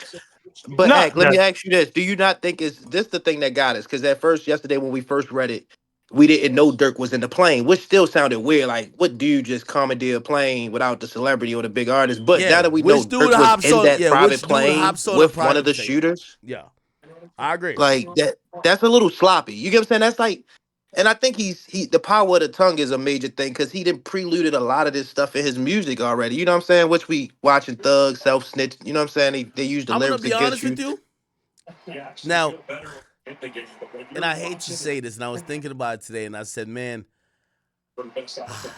But Ack, let me ask you this: do you not think is this the thing that got us? Because at first, yesterday when we first read it, we didn't know Dirk was in the plane, which still sounded weird. Like, what dude just commandeer a plane without the celebrity or the big artist? But now that we know Dirk was in that private plane with one of the shooters, yeah, I agree. like that's a little sloppy. You get what I'm saying? That's like, and I think the power of the tongue is a major thing because he done preluded a lot of this stuff in his music already. You know what I'm saying? Which we watching Thug, Self Snitch. You know what I'm saying? They use the lyrics against you. I'm gonna be honest with you. Now, and I hate to say this, and I was thinking about it today, and I said, man,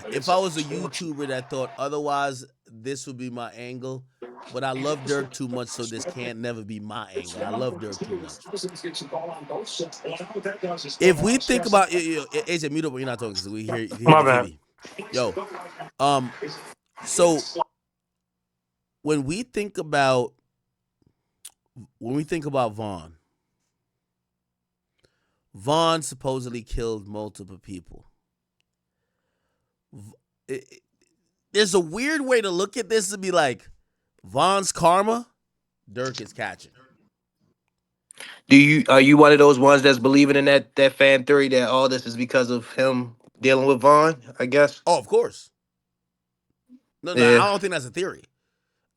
if I was a YouTuber that thought otherwise, this would be my angle. But I love Durk too much, so this can't never be my angle. I love Durk too much. If we think about AJ, mute up when you're not talking, because we hear my the bad. TV. Yo, so when we think about Vaughn supposedly killed multiple people. There's a weird way to look at this to be like, Vaughn's karma, Durk is catching. Are you one of those ones that's believing in that fan theory that all this is because of him dealing with Vaughn? I guess. Oh, of course. No, Yeah. I don't think that's a theory.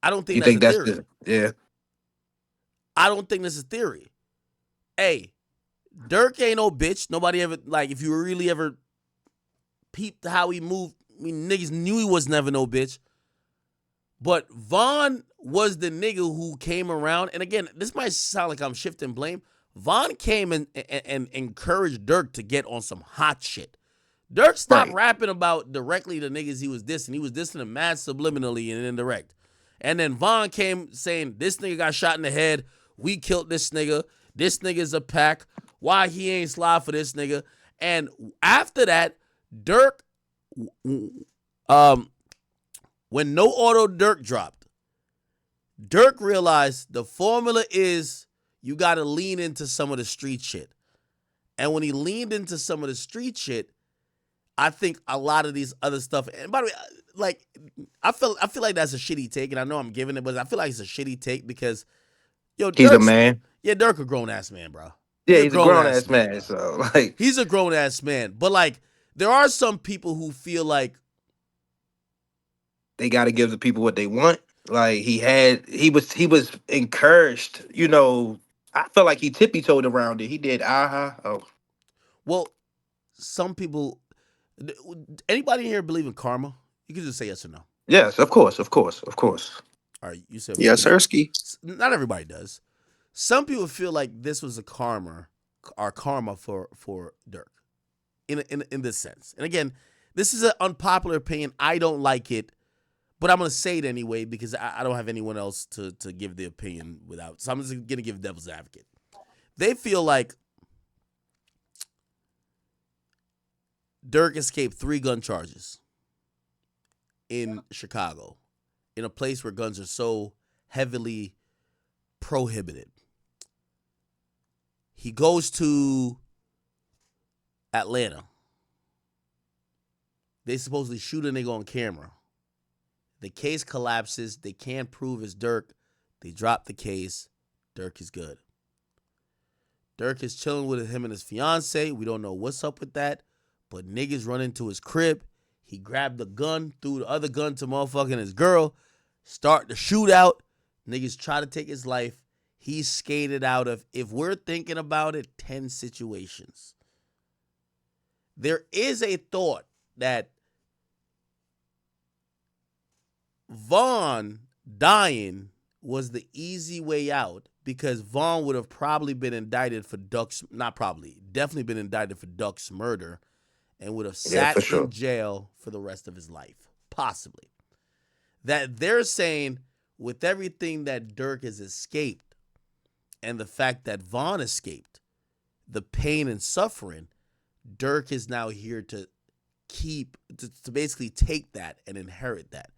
I don't think You that's think a that's theory. yeah. I don't think that's a theory. Hey, Durk ain't no bitch. Nobody ever, like, if you really ever peeped how he moved, I mean, niggas knew he was never no bitch. But Vaughn was the nigga who came around. And again, this might sound like I'm shifting blame. Vaughn came and encouraged Durk to get on some hot shit. Durk stopped rapping about directly the niggas he was dissing. He was dissing them mad subliminally and indirect. And then Vaughn came saying, this nigga got shot in the head. We killed this nigga. This nigga's a pack. Why he ain't slide for this nigga? And after that, Durk, when No Auto Durk dropped, Durk realized the formula is you got to lean into some of the street shit. And when he leaned into some of the street shit, I think a lot of these other stuff, and by the way, like, I feel like that's a shitty take, and I know I'm giving it, but I feel like it's a shitty take because, yo, He's a man. Yeah, Durk a grown-ass man, bro. Yeah, he's a grown-ass man, so, like. He's a grown-ass man, but, like, there are some people who feel like they got to give the people what they want. Like he was encouraged. You know, I felt like he tippy-toed around it. He did. Oh, Well, some people. Anybody here believe in karma? You can just say yes or no. yes, of course, of course, of course. All right, you said Yes, Sirski. not everybody does. Some people feel like this was a karma for Durk, in this sense. And again, this is an unpopular opinion. I don't like it, but I'm gonna say it anyway because I don't have anyone else to give the opinion without. So I'm just gonna give devil's advocate. They feel like Durk escaped 3 gun charges in Chicago, in a place where guns are so heavily prohibited. He goes to Atlanta. They supposedly shoot a nigga on camera. The case collapses. They can't prove it's Durk. They drop the case. Durk is good. Durk is chilling with him and his fiance. We don't know what's up with that. But niggas run into his crib. He grabbed the gun, threw the other gun to motherfucking his girl. Start the shootout. Niggas try to take his life. He skated out of, if we're thinking about it, 10 situations. There is a thought that Vaughn dying was the easy way out because Vaughn would have probably been indicted for definitely been indicted for Duck's murder and would have sat in jail for the rest of his life, possibly. That they're saying with everything that Durk has escaped and the fact that Vaughn escaped, the pain and suffering, Durk is now here to to basically take that and inherit that.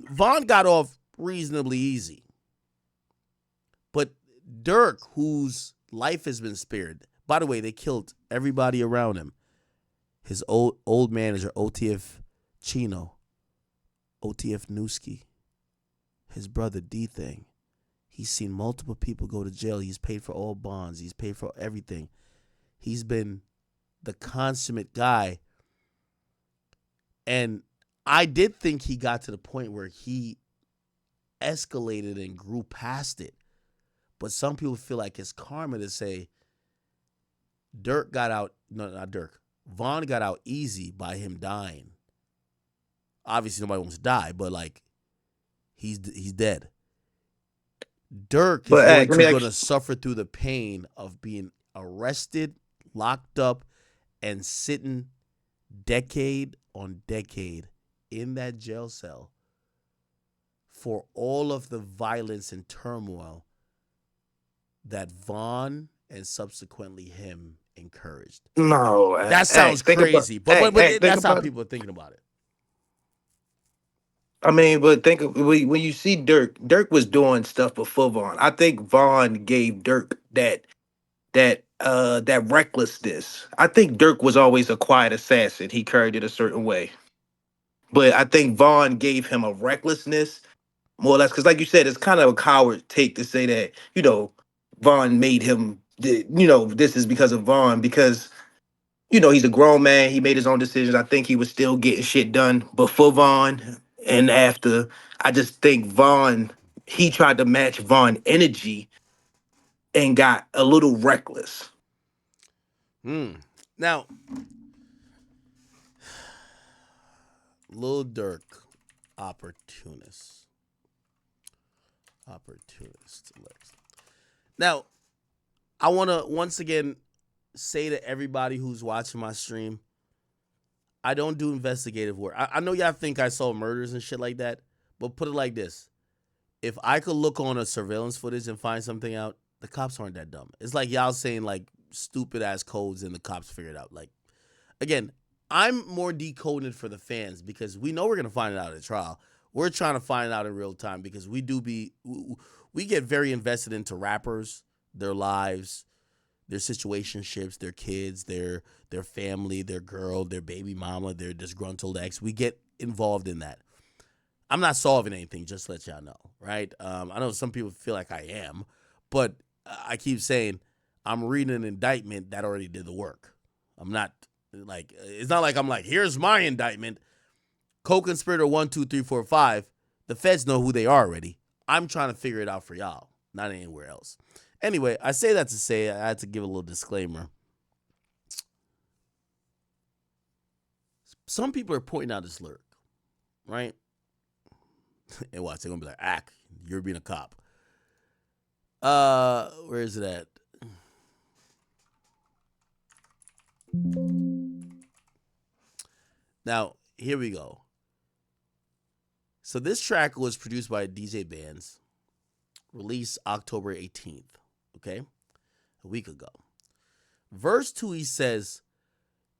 Vaughn got off reasonably easy. But Durk, whose life has been spared, by the way, they killed everybody around him. His old manager, OTF Chino, OTF Newski, his brother D-Thing. He's seen multiple people go to jail. He's paid for all bonds. He's paid for everything. He's been the consummate guy. And I did think he got to the point where he escalated and grew past it. But some people feel like it's karma to say Durk got out. No, not Durk. Vaughn got out easy by him dying. Obviously, nobody wants to die, but like, he's dead. Durk is going to suffer through the pain of being arrested, locked up, and sitting decade on decade in that jail cell for all of the violence and turmoil that Vaughn and subsequently him encouraged. No, that sounds crazy, but that's how people are thinking about it. I mean, but think of when you see Durk was doing stuff before Vaughn. I think Vaughn gave Durk that recklessness. I think Durk was always a quiet assassin. He carried it a certain way. But I think Vaughn gave him a recklessness, more or less, because like you said, it's kind of a coward take to say that, Vaughn made him, this is because of Vaughn, because, he's a grown man. He made his own decisions. I think he was still getting shit done before Vaughn and after. I just think Vaughn, he tried to match Vaughn energy and got a little reckless. Now, Lil Durk, opportunist. Now, I want to once again say to everybody who's watching my stream, I don't do investigative work. I know y'all think I saw murders and shit like that, but put it like this. If I could look on a surveillance footage and find something out, the cops aren't that dumb. It's like y'all saying like stupid ass codes and the cops figure it out. Like, again, I'm more decoding for the fans because we know we're going to find it out at trial. We're trying to find it out in real time because we get very invested into rappers, their lives, their situationships, their kids, their family, their girl, their baby mama, their disgruntled ex. We get involved in that. I'm not solving anything, just to let y'all know, right? I know some people feel like I am, but I keep saying I'm reading an indictment that already did the work. I'm not Like, it's not like I'm like, here's my indictment. Co-conspirator 1, 2, 3, 4, 5. The feds know who they are already. I'm trying to figure it out for y'all, not anywhere else. Anyway, I say that to say I had to give a little disclaimer. Some people are pointing out this lyric, right? And watch, they're gonna be like, you're being a cop. Where is it at? Now, here we go. So this track was produced by DJ Bands, released October 18th, okay? A week ago. Verse 2, he says,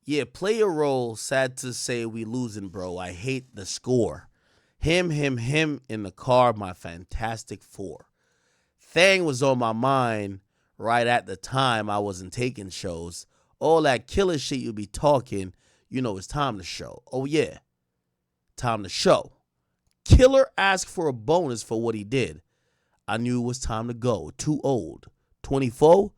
yeah, play a role, sad to say we losing, bro. I hate the score. Him in the car, my Fantastic Four. Thang was on my mind right at the time I wasn't taking shows. All that killer shit you be talking, you know it's time to show. Oh yeah, time to show. Killer asked for a bonus for what he did. I knew it was time to go. Too old. 24?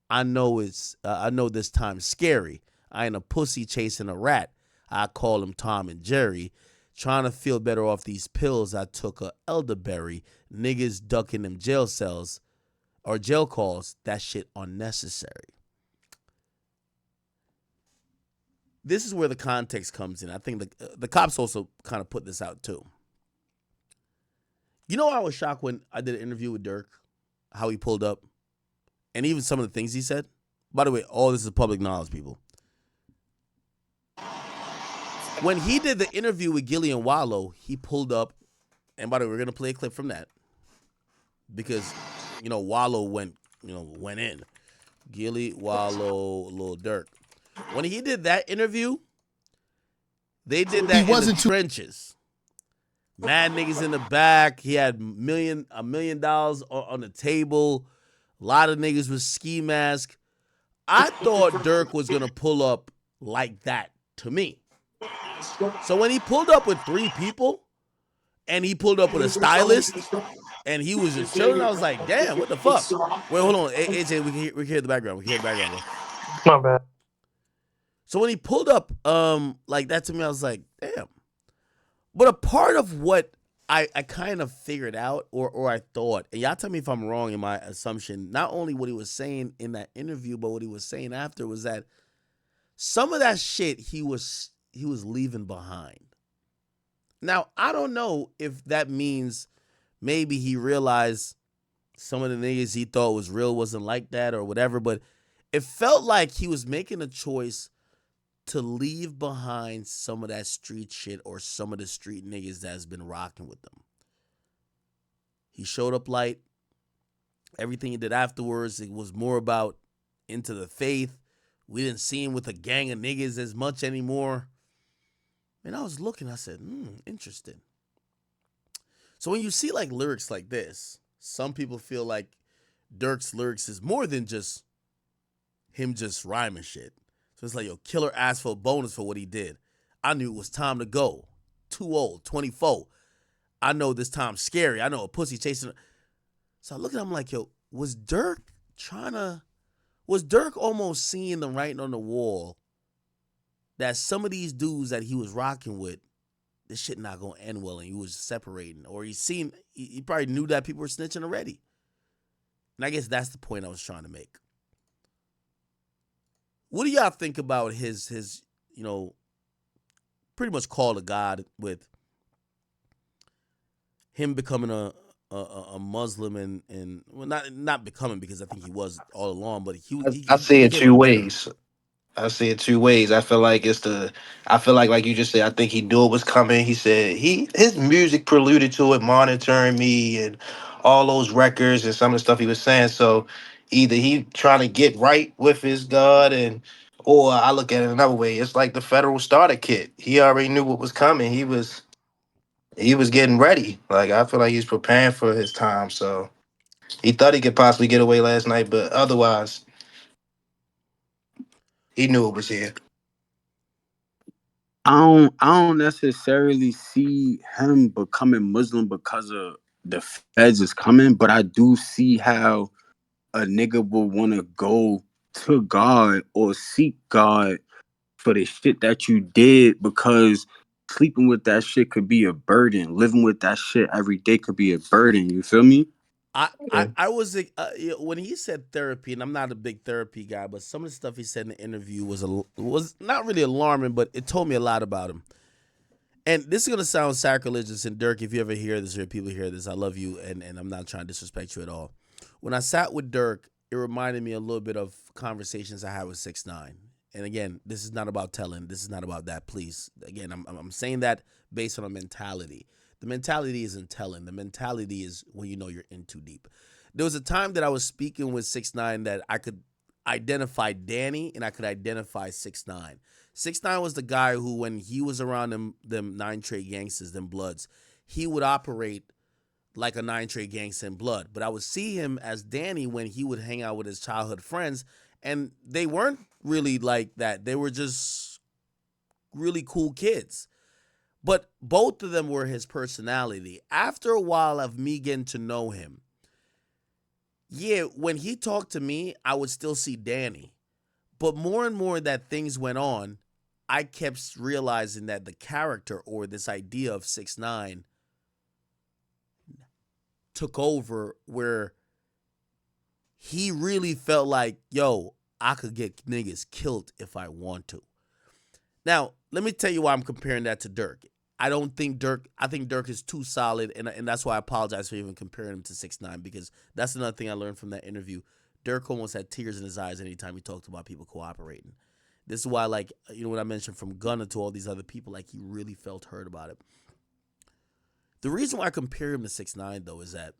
I know this time's scary. I ain't a pussy chasing a rat. I call him Tom and Jerry. Trying to feel better off these pills I took a elderberry. Niggas ducking them jail cells or jail calls. That shit unnecessary. This is where the context comes in. I think the cops also kind of put this out too. You know, I was shocked when I did an interview with Durk, how he pulled up, and even some of the things he said. By the way, all this is public knowledge, people. When he did the interview with Gilly and Wallow, he pulled up, and by the way, we're gonna play a clip from that because Wallow went in. Gilly, Wallow, Lil Durk. When he did that interview, they did that in the trenches. Mad niggas in the back. He had $1 million on the table. A lot of niggas with ski mask. I thought Durk was gonna pull up like that to me. So when he pulled up with 3 people, and he pulled up with a stylist, and he was just chilling, I was like, damn, what the fuck? Wait, hold on, AJ, we can hear the background. We can hear the background, bro. My bad. So when he pulled up like that to me, I was like, damn. But a part of what I kind of figured out or I thought, and y'all tell me if I'm wrong in my assumption, not only what he was saying in that interview, but what he was saying after was that some of that shit he was leaving behind. Now, I don't know if that means maybe he realized some of the niggas he thought was real wasn't like that or whatever, but it felt like he was making a choice to leave behind some of that street shit or some of the street niggas that's been rocking with them. He showed up light. Everything he did afterwards, it was more about into the faith. We didn't see him with a gang of niggas as much anymore. And I was looking, I said, interesting. So when you see like lyrics like this, some people feel like Durk's lyrics is more than just him just rhyming shit. So it's like, yo, Killer asked for a bonus for what he did. I knew it was time to go. Too old, 24. I know this time's scary. I know a pussy chasing. So I look at him like, yo, was Durk almost seeing the writing on the wall that some of these dudes that he was rocking with, this shit not gonna end well, and he was separating, or he probably knew that people were snitching already. And I guess that's the point I was trying to make. What do y'all think about his pretty much call to God with him becoming a Muslim and well, not becoming, because I think he was all along, but I see it two ways. I see it two ways. I feel like like you just said, I think he knew it was coming. He said his music preluded to it, monitoring me and all those records and some of the stuff he was saying. So either he trying to get right with his God, or I look at it another way. It's like the federal starter kit. He already knew what was coming. He was getting ready. Like, I feel like he's preparing for his time. So he thought he could possibly get away last night, but otherwise he knew it was here. I don't necessarily see him becoming Muslim because of the feds is coming, but I do see how a nigga will want to go to God or seek God for the shit that you did, because sleeping with that shit could be a burden. Living with that shit every day could be a burden. You feel me? I was when he said therapy, and I'm not a big therapy guy, but some of the stuff he said in the interview was not really alarming, but it told me a lot about him. And this is gonna sound sacrilegious, and Durk, if you ever hear this or people hear this, I love you, and I'm not trying to disrespect you at all. When I sat with Durk, it reminded me a little bit of conversations I had with 6ix9ine. And again, this is not about telling. This is not about that. Please, again, I'm saying that based on a mentality. The mentality isn't telling. The mentality is when you know you're in too deep. There was a time that I was speaking with 6ix9ine that I could identify Danny and I could identify 6ix9ine. 6ix9ine was the guy who, when he was around them 9 Trey gangsters, them Bloods, he would operate like a 9 Trey gangster in Blood. But I would see him as Danny when he would hang out with his childhood friends, and they weren't really like that. They were just really cool kids. But both of them were his personality. After a while of me getting to know him, yeah, when he talked to me, I would still see Danny. But more and more that things went on, I kept realizing that the character or this idea of 6ix9ine took over, where he really felt like, yo, I could get niggas killed if I want to. Now, let me tell you why I'm comparing that to Durk. I think Durk is too solid, and that's why I apologize for even comparing him to 6ix9ine, because that's another thing I learned from that interview. Durk almost had tears in his eyes anytime he talked about people cooperating. This is why, like, when I mentioned from Gunna to all these other people, like, he really felt hurt about it. The reason why I compare him to 6ix9ine, though, is that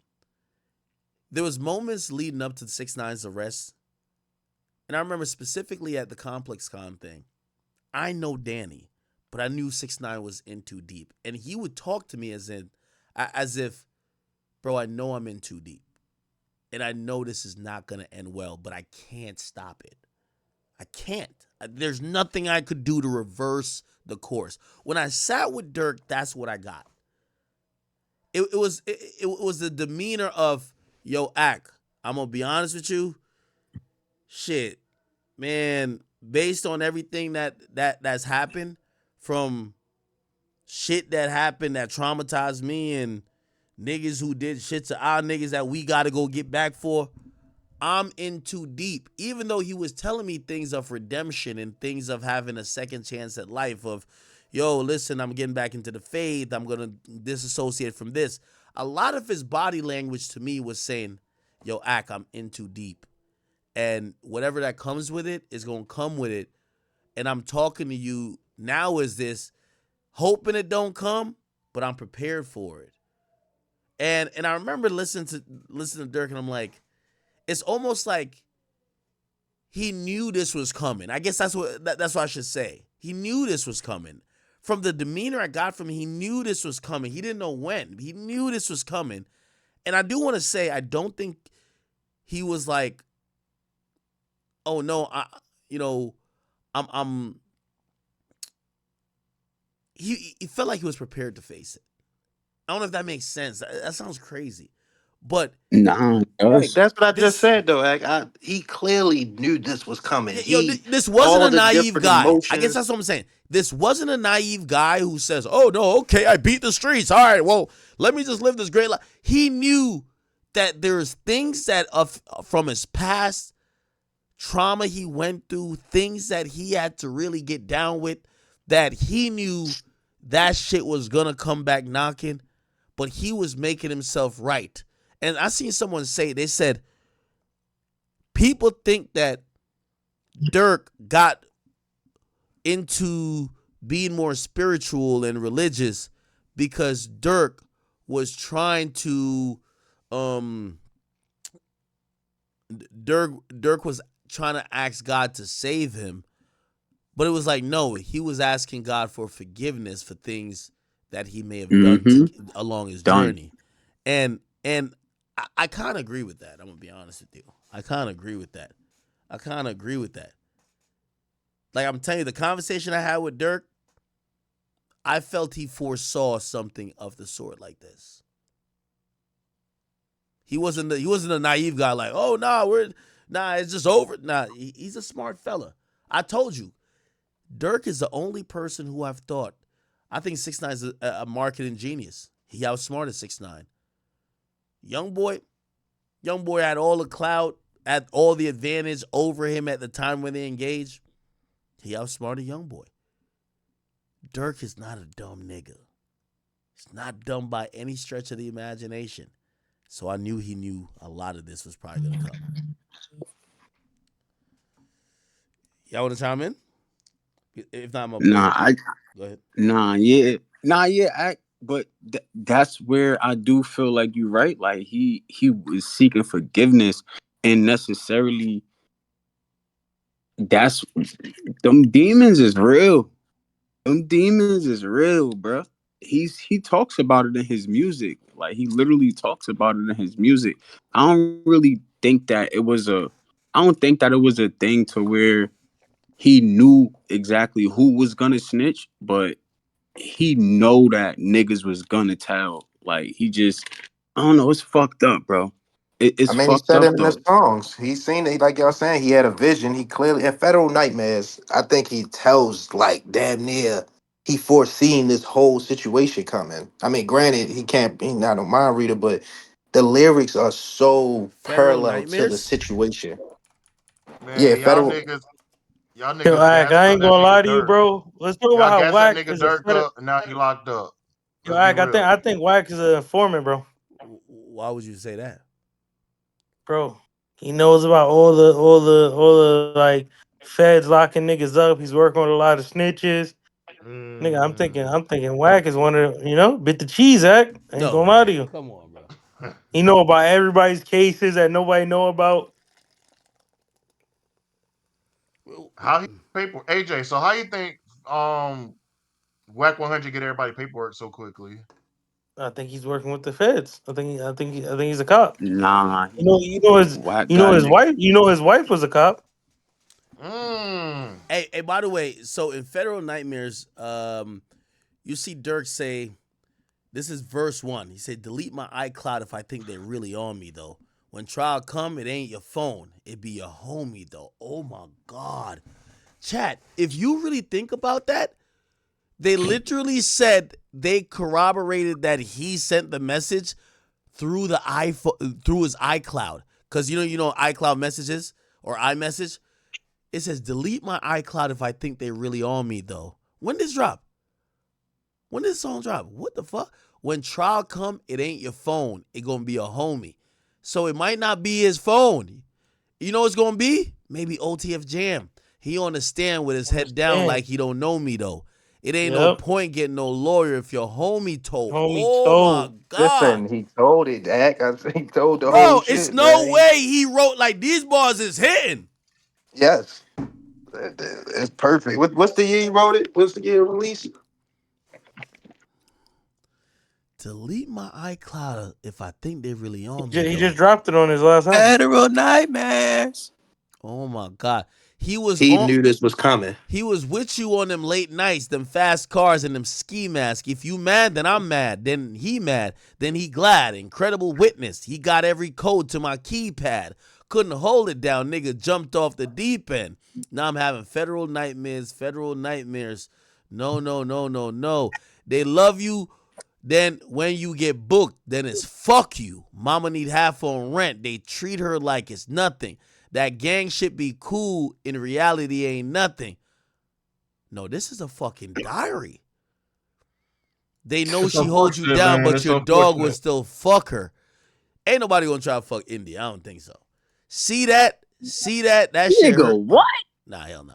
there was moments leading up to 6ix9ine's arrest, and I remember specifically at the Complex Con thing, I know Danny, but I knew 6ix9ine was in too deep. And he would talk to me as if, bro, I know I'm in too deep. And I know this is not going to end well, but I can't stop it. I can't. There's nothing I could do to reverse the course. When I sat with Durk, that's what I got. It was the demeanor of, yo, Ak, I'm going to be honest with you. Shit, man, based on everything that's happened, from shit that happened that traumatized me and niggas who did shit to our niggas that we got to go get back for, I'm in too deep. Even though he was telling me things of redemption and things of having a second chance at life, of, yo, listen, I'm getting back into the faith, I'm going to disassociate from this. A lot of his body language to me was saying, yo, Ak, I'm in too deep. And whatever that comes with it is going to come with it. And I'm talking to you now as this, hoping it don't come, but I'm prepared for it. And I remember listening to Durk, and I'm like, it's almost like he knew this was coming. I guess that's what I should say. He knew this was coming. From the demeanor I got from him, he knew this was coming. He didn't know when. He knew this was coming. And I do want to say, I don't think he was like, oh no, he felt like he was prepared to face it. I don't know if that makes sense. That sounds crazy. But Nah, right, that's what I just said though. He clearly knew this was coming. This wasn't a naive guy. Emotions. I guess that's what I'm saying. This wasn't a naive guy who says, oh no, okay, I beat the streets. All right, well, let me just live this great life. He knew that there's things that from his past, trauma he went through, things that he had to really get down with, that he knew that shit was gonna come back knocking, but he was making himself right. And I seen someone say, they said, people think that Durk got into being more spiritual and religious because Durk was trying to, Durk was trying to ask God to save him. But it was like, no, he was asking God for forgiveness for things that he may have done along his journey. And I kind of agree with that. I'm going to be honest with you. I kind of agree with that. Like, I'm telling you, the conversation I had with Durk, I felt he foresaw something of the sort like this. He wasn't a naive guy like, oh, it's just over. Nah, he's a smart fella. I told you. Durk is the only person who I've thought. I think 6ix9ine is a marketing genius. He outsmarted 6ix9ine. Young boy had all the clout, had all the advantage over him at the time when they engaged. He outsmarted Young boy. Durk is not a dumb nigga. He's not dumb by any stretch of the imagination. So I knew he knew a lot of this was probably gonna come. Y'all want to chime in? If not, I'm gonna play. Go ahead. But that's where I do feel like you're right. Like he was seeking forgiveness, and necessarily that's them demons is real. Them demons is real, bro. He talks about it in his music. Like he literally talks about it in his music. I don't really think that it was a. I don't think that it was a thing to where he knew exactly who was gonna snitch, but he know that niggas was gonna tell. Like he just, I don't know. It's fucked up, bro. It's I mean, he fucked said up it in his though. songs. He's seen it, like y'all saying. He had a vision. He clearly in Federal Nightmares. I think he tells like damn near he foreseen this whole situation coming. I mean, granted, he can't. He's not a mind reader, but the lyrics are so Federal parallel to the Nightmares? situation. Yeah, Man, Federal. y'all Yo, niggas Ag, gassed I up ain't that gonna nigga lie to you, Dirk. bro. Let's talk about Y'all how gassed that Wack nigga is a Dirk fed. up, and now he locked up. Yo, Let's be Ag, real. I think Wack is an informant, bro. Why would you say that? Bro, he knows about all the like feds locking niggas up. He's working with a lot of snitches. Nigga, I'm thinking Wack is one of bit the cheese act. I ain't No, gonna lie to man. you. Come on, bro. He know about everybody's cases that nobody know about. How he paper AJ? So how you think Whack 100 get everybody paperwork so quickly? I think he's working with the feds. I think he's a cop. Nah, Wack You know got his niggas. wife. You know his wife was a cop. Hey, by the way, so in Federal Nightmares, you see Durk say, this is verse 1. He said, delete my iCloud if I think they're really on me, though. When trial come, it ain't your phone. It be your homie, though. Oh, my God. Chat, if you really think about that, they literally said they corroborated that he sent the message through the iPhone, through his iCloud. Because you know iCloud messages or iMessage? It says, delete my iCloud if I think they really on me, though. When did this drop? When did this song drop? What the fuck? When trial come, it ain't your phone. It gonna be a homie. So it might not be his phone. You know what's gonna be? Maybe OTF Jam. He on the stand with his head down like he don't know me, though. It ain't no Yep. point getting no lawyer if your homie told. Homie Oh my told. God. Listen, he told it, Dak. He told the whole Bro, it's shit, no man. way he wrote like these bars is hitting. Yes, it's perfect. What's the year he wrote it? What's the year release? Delete my iCloud if I think they really on me, He just though. dropped it on his last album. Federal Nightmares. Oh my God. He was He on knew this was coming. He was with you on them late nights, them fast cars, and them ski masks. If you mad, then I'm mad. Then he mad. Then he glad. Incredible witness. He got every code to my keypad. Couldn't hold it down. Nigga jumped off the deep end. Now I'm having federal nightmares. Federal nightmares. No, no, no, no, no. They love you. Then when you get booked, then it's fuck you. Mama need half on rent. They treat her like it's nothing. That gang shit be cool. In reality, ain't nothing. No, this is a fucking diary. They know It's she holds you unfortunate, down, man. but It's your dog will unfortunate. still fuck her. Ain't nobody gonna try to fuck India. I don't think so. See that? See that? That shit hurt. Nigga, what? Nah, hell no.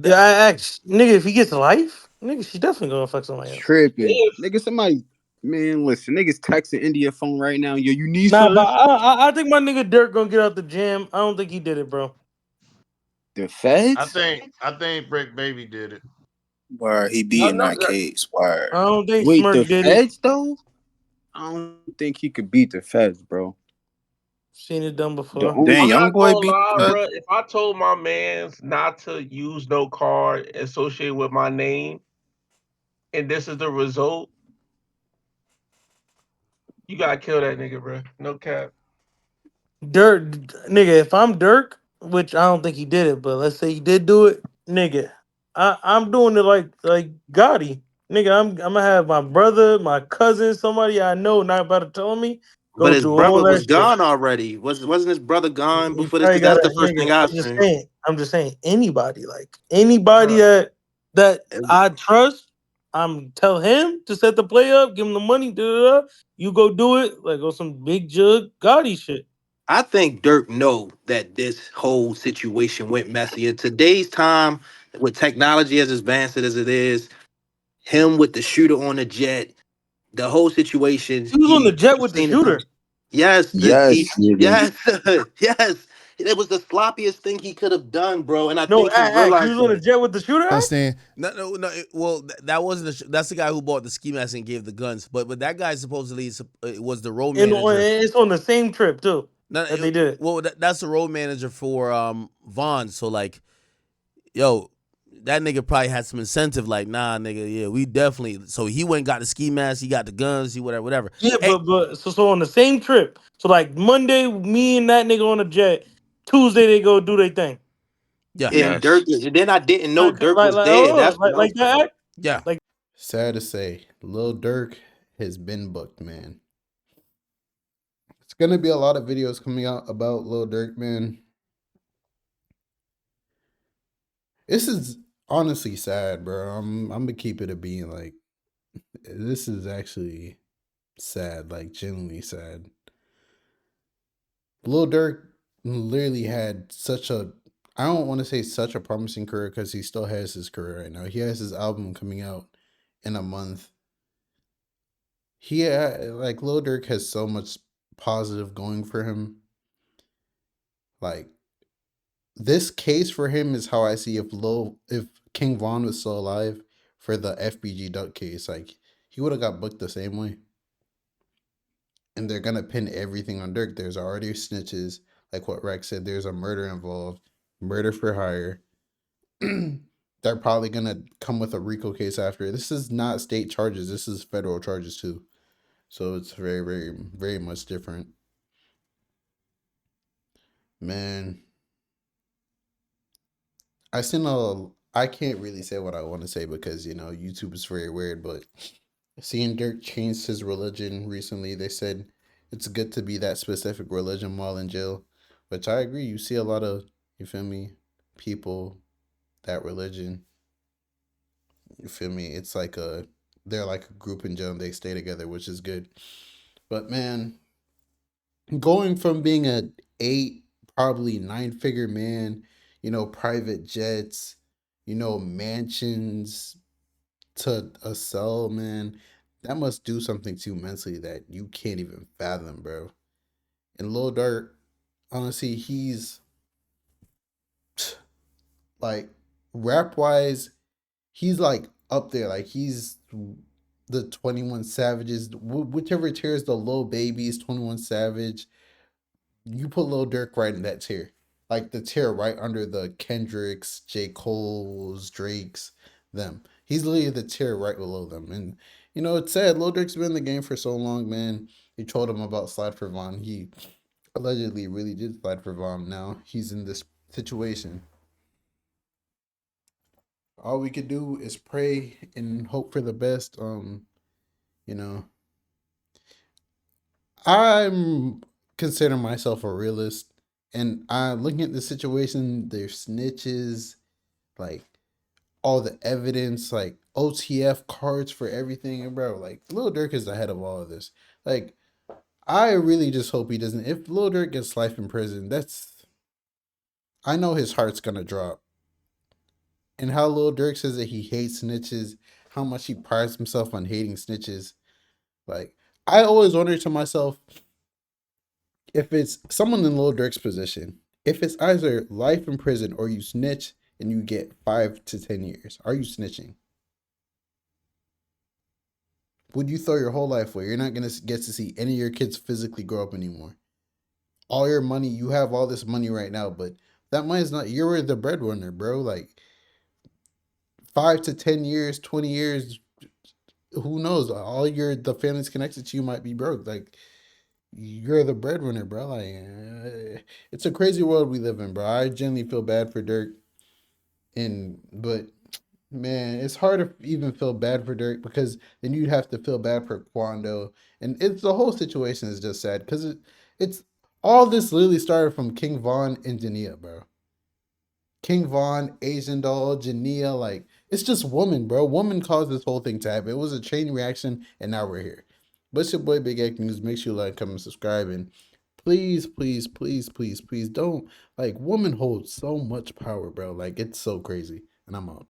Yeah, I asked, nigga, if he gets life, nigga, she definitely gonna fuck somebody else. Tripping. Nigga, somebody, man, listen, niggas texting India phone right now. Yo, you need Nah, but some? I think my nigga Dirk gonna get out the jam. I don't think he did it, bro. The I feds? think I think Brick Baby did it. Where he be in that case. Where? I don't think Wait, the Smirk did it. feds though? I don't think he could beat the feds, bro. Seen it done The before. only Damn, I'm young not boy gonna beat lie, the feds. bro. If I told my mans not to use no card associated with my name, and this is the result, you gotta kill that nigga, bro. No cap. Dirk, nigga, if I'm Dirk, which I don't think he did it, but let's say he did do it, nigga. I'm doing it like Gotti. Nigga, I'm gonna have my brother, my cousin, somebody I know not about to tell me, But go his do all brother that was shit. gone already. Wasn't his brother gone He before this? probably Because got that's a the first nigga. thing I seen. I'm just saying anybody, like anybody that I trust, I'm tell him to set the play up, give him the money, you go do it, like on some big jug Gotti shit. I think Dirk know that this whole situation went messy. In today's time, with technology as advanced as it is, him with the shooter on the jet, the whole situation. He was on the jet with the shooter. Yes, Yes, nigga. yes, yes. It was the sloppiest thing he could have done, bro. And I No, think he he realized was on the that. jet with the shooter. Well, that wasn't that was the guy who bought the ski mask and gave the guns. But that guy supposedly was the road And manager. it's on the same trip too. No, that they did. Well, that's the road manager for Vaughn. So like, yo, that nigga probably had some incentive. Like, nah, nigga, yeah, we definitely. So he went and got the ski mask. He got the guns. He whatever. Yeah, but so on the same trip. So like Monday, me and that nigga on a jet. Tuesday they go do their thing. Yeah. And Dirk. And then I didn't know Dirk was there. That's what like that. Yeah. Like sad to say, Lil Durk has been booked, man. It's gonna be a lot of videos coming out about Lil Durk, man. This is honestly sad, bro. I'm gonna keep it a being. Like, this is actually sad, like genuinely sad. Lil Durk literally had such a, I don't want to say such a promising career because he still has his career right now. He has his album coming out in a month. Like Lil Durk has so much positive going for him. Like, this case for him is how I see if King Von was still alive for the FBG Duck case, like he would have got booked the same way. And they're gonna pin everything on Dirk. There's already snitches, like what Rex said. There's a murder involved, murder for hire. They're probably gonna come with a RICO case after. This is not state charges. This is federal charges too. So it's very, very, very much different. Man, I can't really say what I want to say because YouTube is very weird, but seeing Dirk change his religion recently, they said it's good to be that specific religion while in jail, which I agree. You see a lot of, you feel me, people, that religion, you feel me? It's like they're like a group in jail and they stay together, which is good. But man, going from being a 8, probably 9-figure man, private jets, mansions, to a cell, man, that must do something to you mentally that you can't even fathom, bro. And Lil Durk, honestly, he's like, rap wise, he's like up there. Like, he's the 21 Savages, whichever tier is the Lil Babies, 21 Savage. You put Lil Durk right in that tier. Like the tier right under the Kendricks, J. Cole's, Drake's, them. He's literally the tier right below them. And it's sad. Lil Durk's been in the game for so long, man. He told him about Slide for Von. He allegedly really did slide for Von. Now he's in this situation. All we could do is pray and hope for the best. You know, I'm considering myself a realist, and I'm looking at the situation. There's snitches, like all the evidence, like OTF cards for everything, and bro, like Lil Durk is ahead of all of this. Like, I really just hope he doesn't. If Lil Durk gets life in prison, I know his heart's gonna drop. And how Lil Durk says that he hates snitches, how much he prides himself on hating snitches. Like, I always wonder to myself, if it's someone in Lil Durk's position, if it's either life in prison or you snitch and you get 5 to 10 years, are you snitching? Would you throw your whole life away? You're not going to get to see any of your kids physically grow up anymore. All your money, you have all this money right now, but that money is not, you're the breadwinner, bro. Like, 5 to 10 years, 20 years, who knows? The family's connected to you might be broke. Like, you're the breadwinner, bro. Like, it's a crazy world we live in, bro. I genuinely feel bad for Dirk, but Man, it's hard to even feel bad for Dirk because then you'd have to feel bad for Quando, and it's the whole situation is just sad because it's all this literally started from King Von and Jania, bro. King Von, Asian Doll, Jania, like it's just woman, bro. Woman caused this whole thing to happen. It was a chain reaction, and now we're here. But it's your boy Big X News. Make sure you like, comment, subscribe, and please, please, please, please, please don't like woman holds so much power, bro. Like it's so crazy. And I'm out.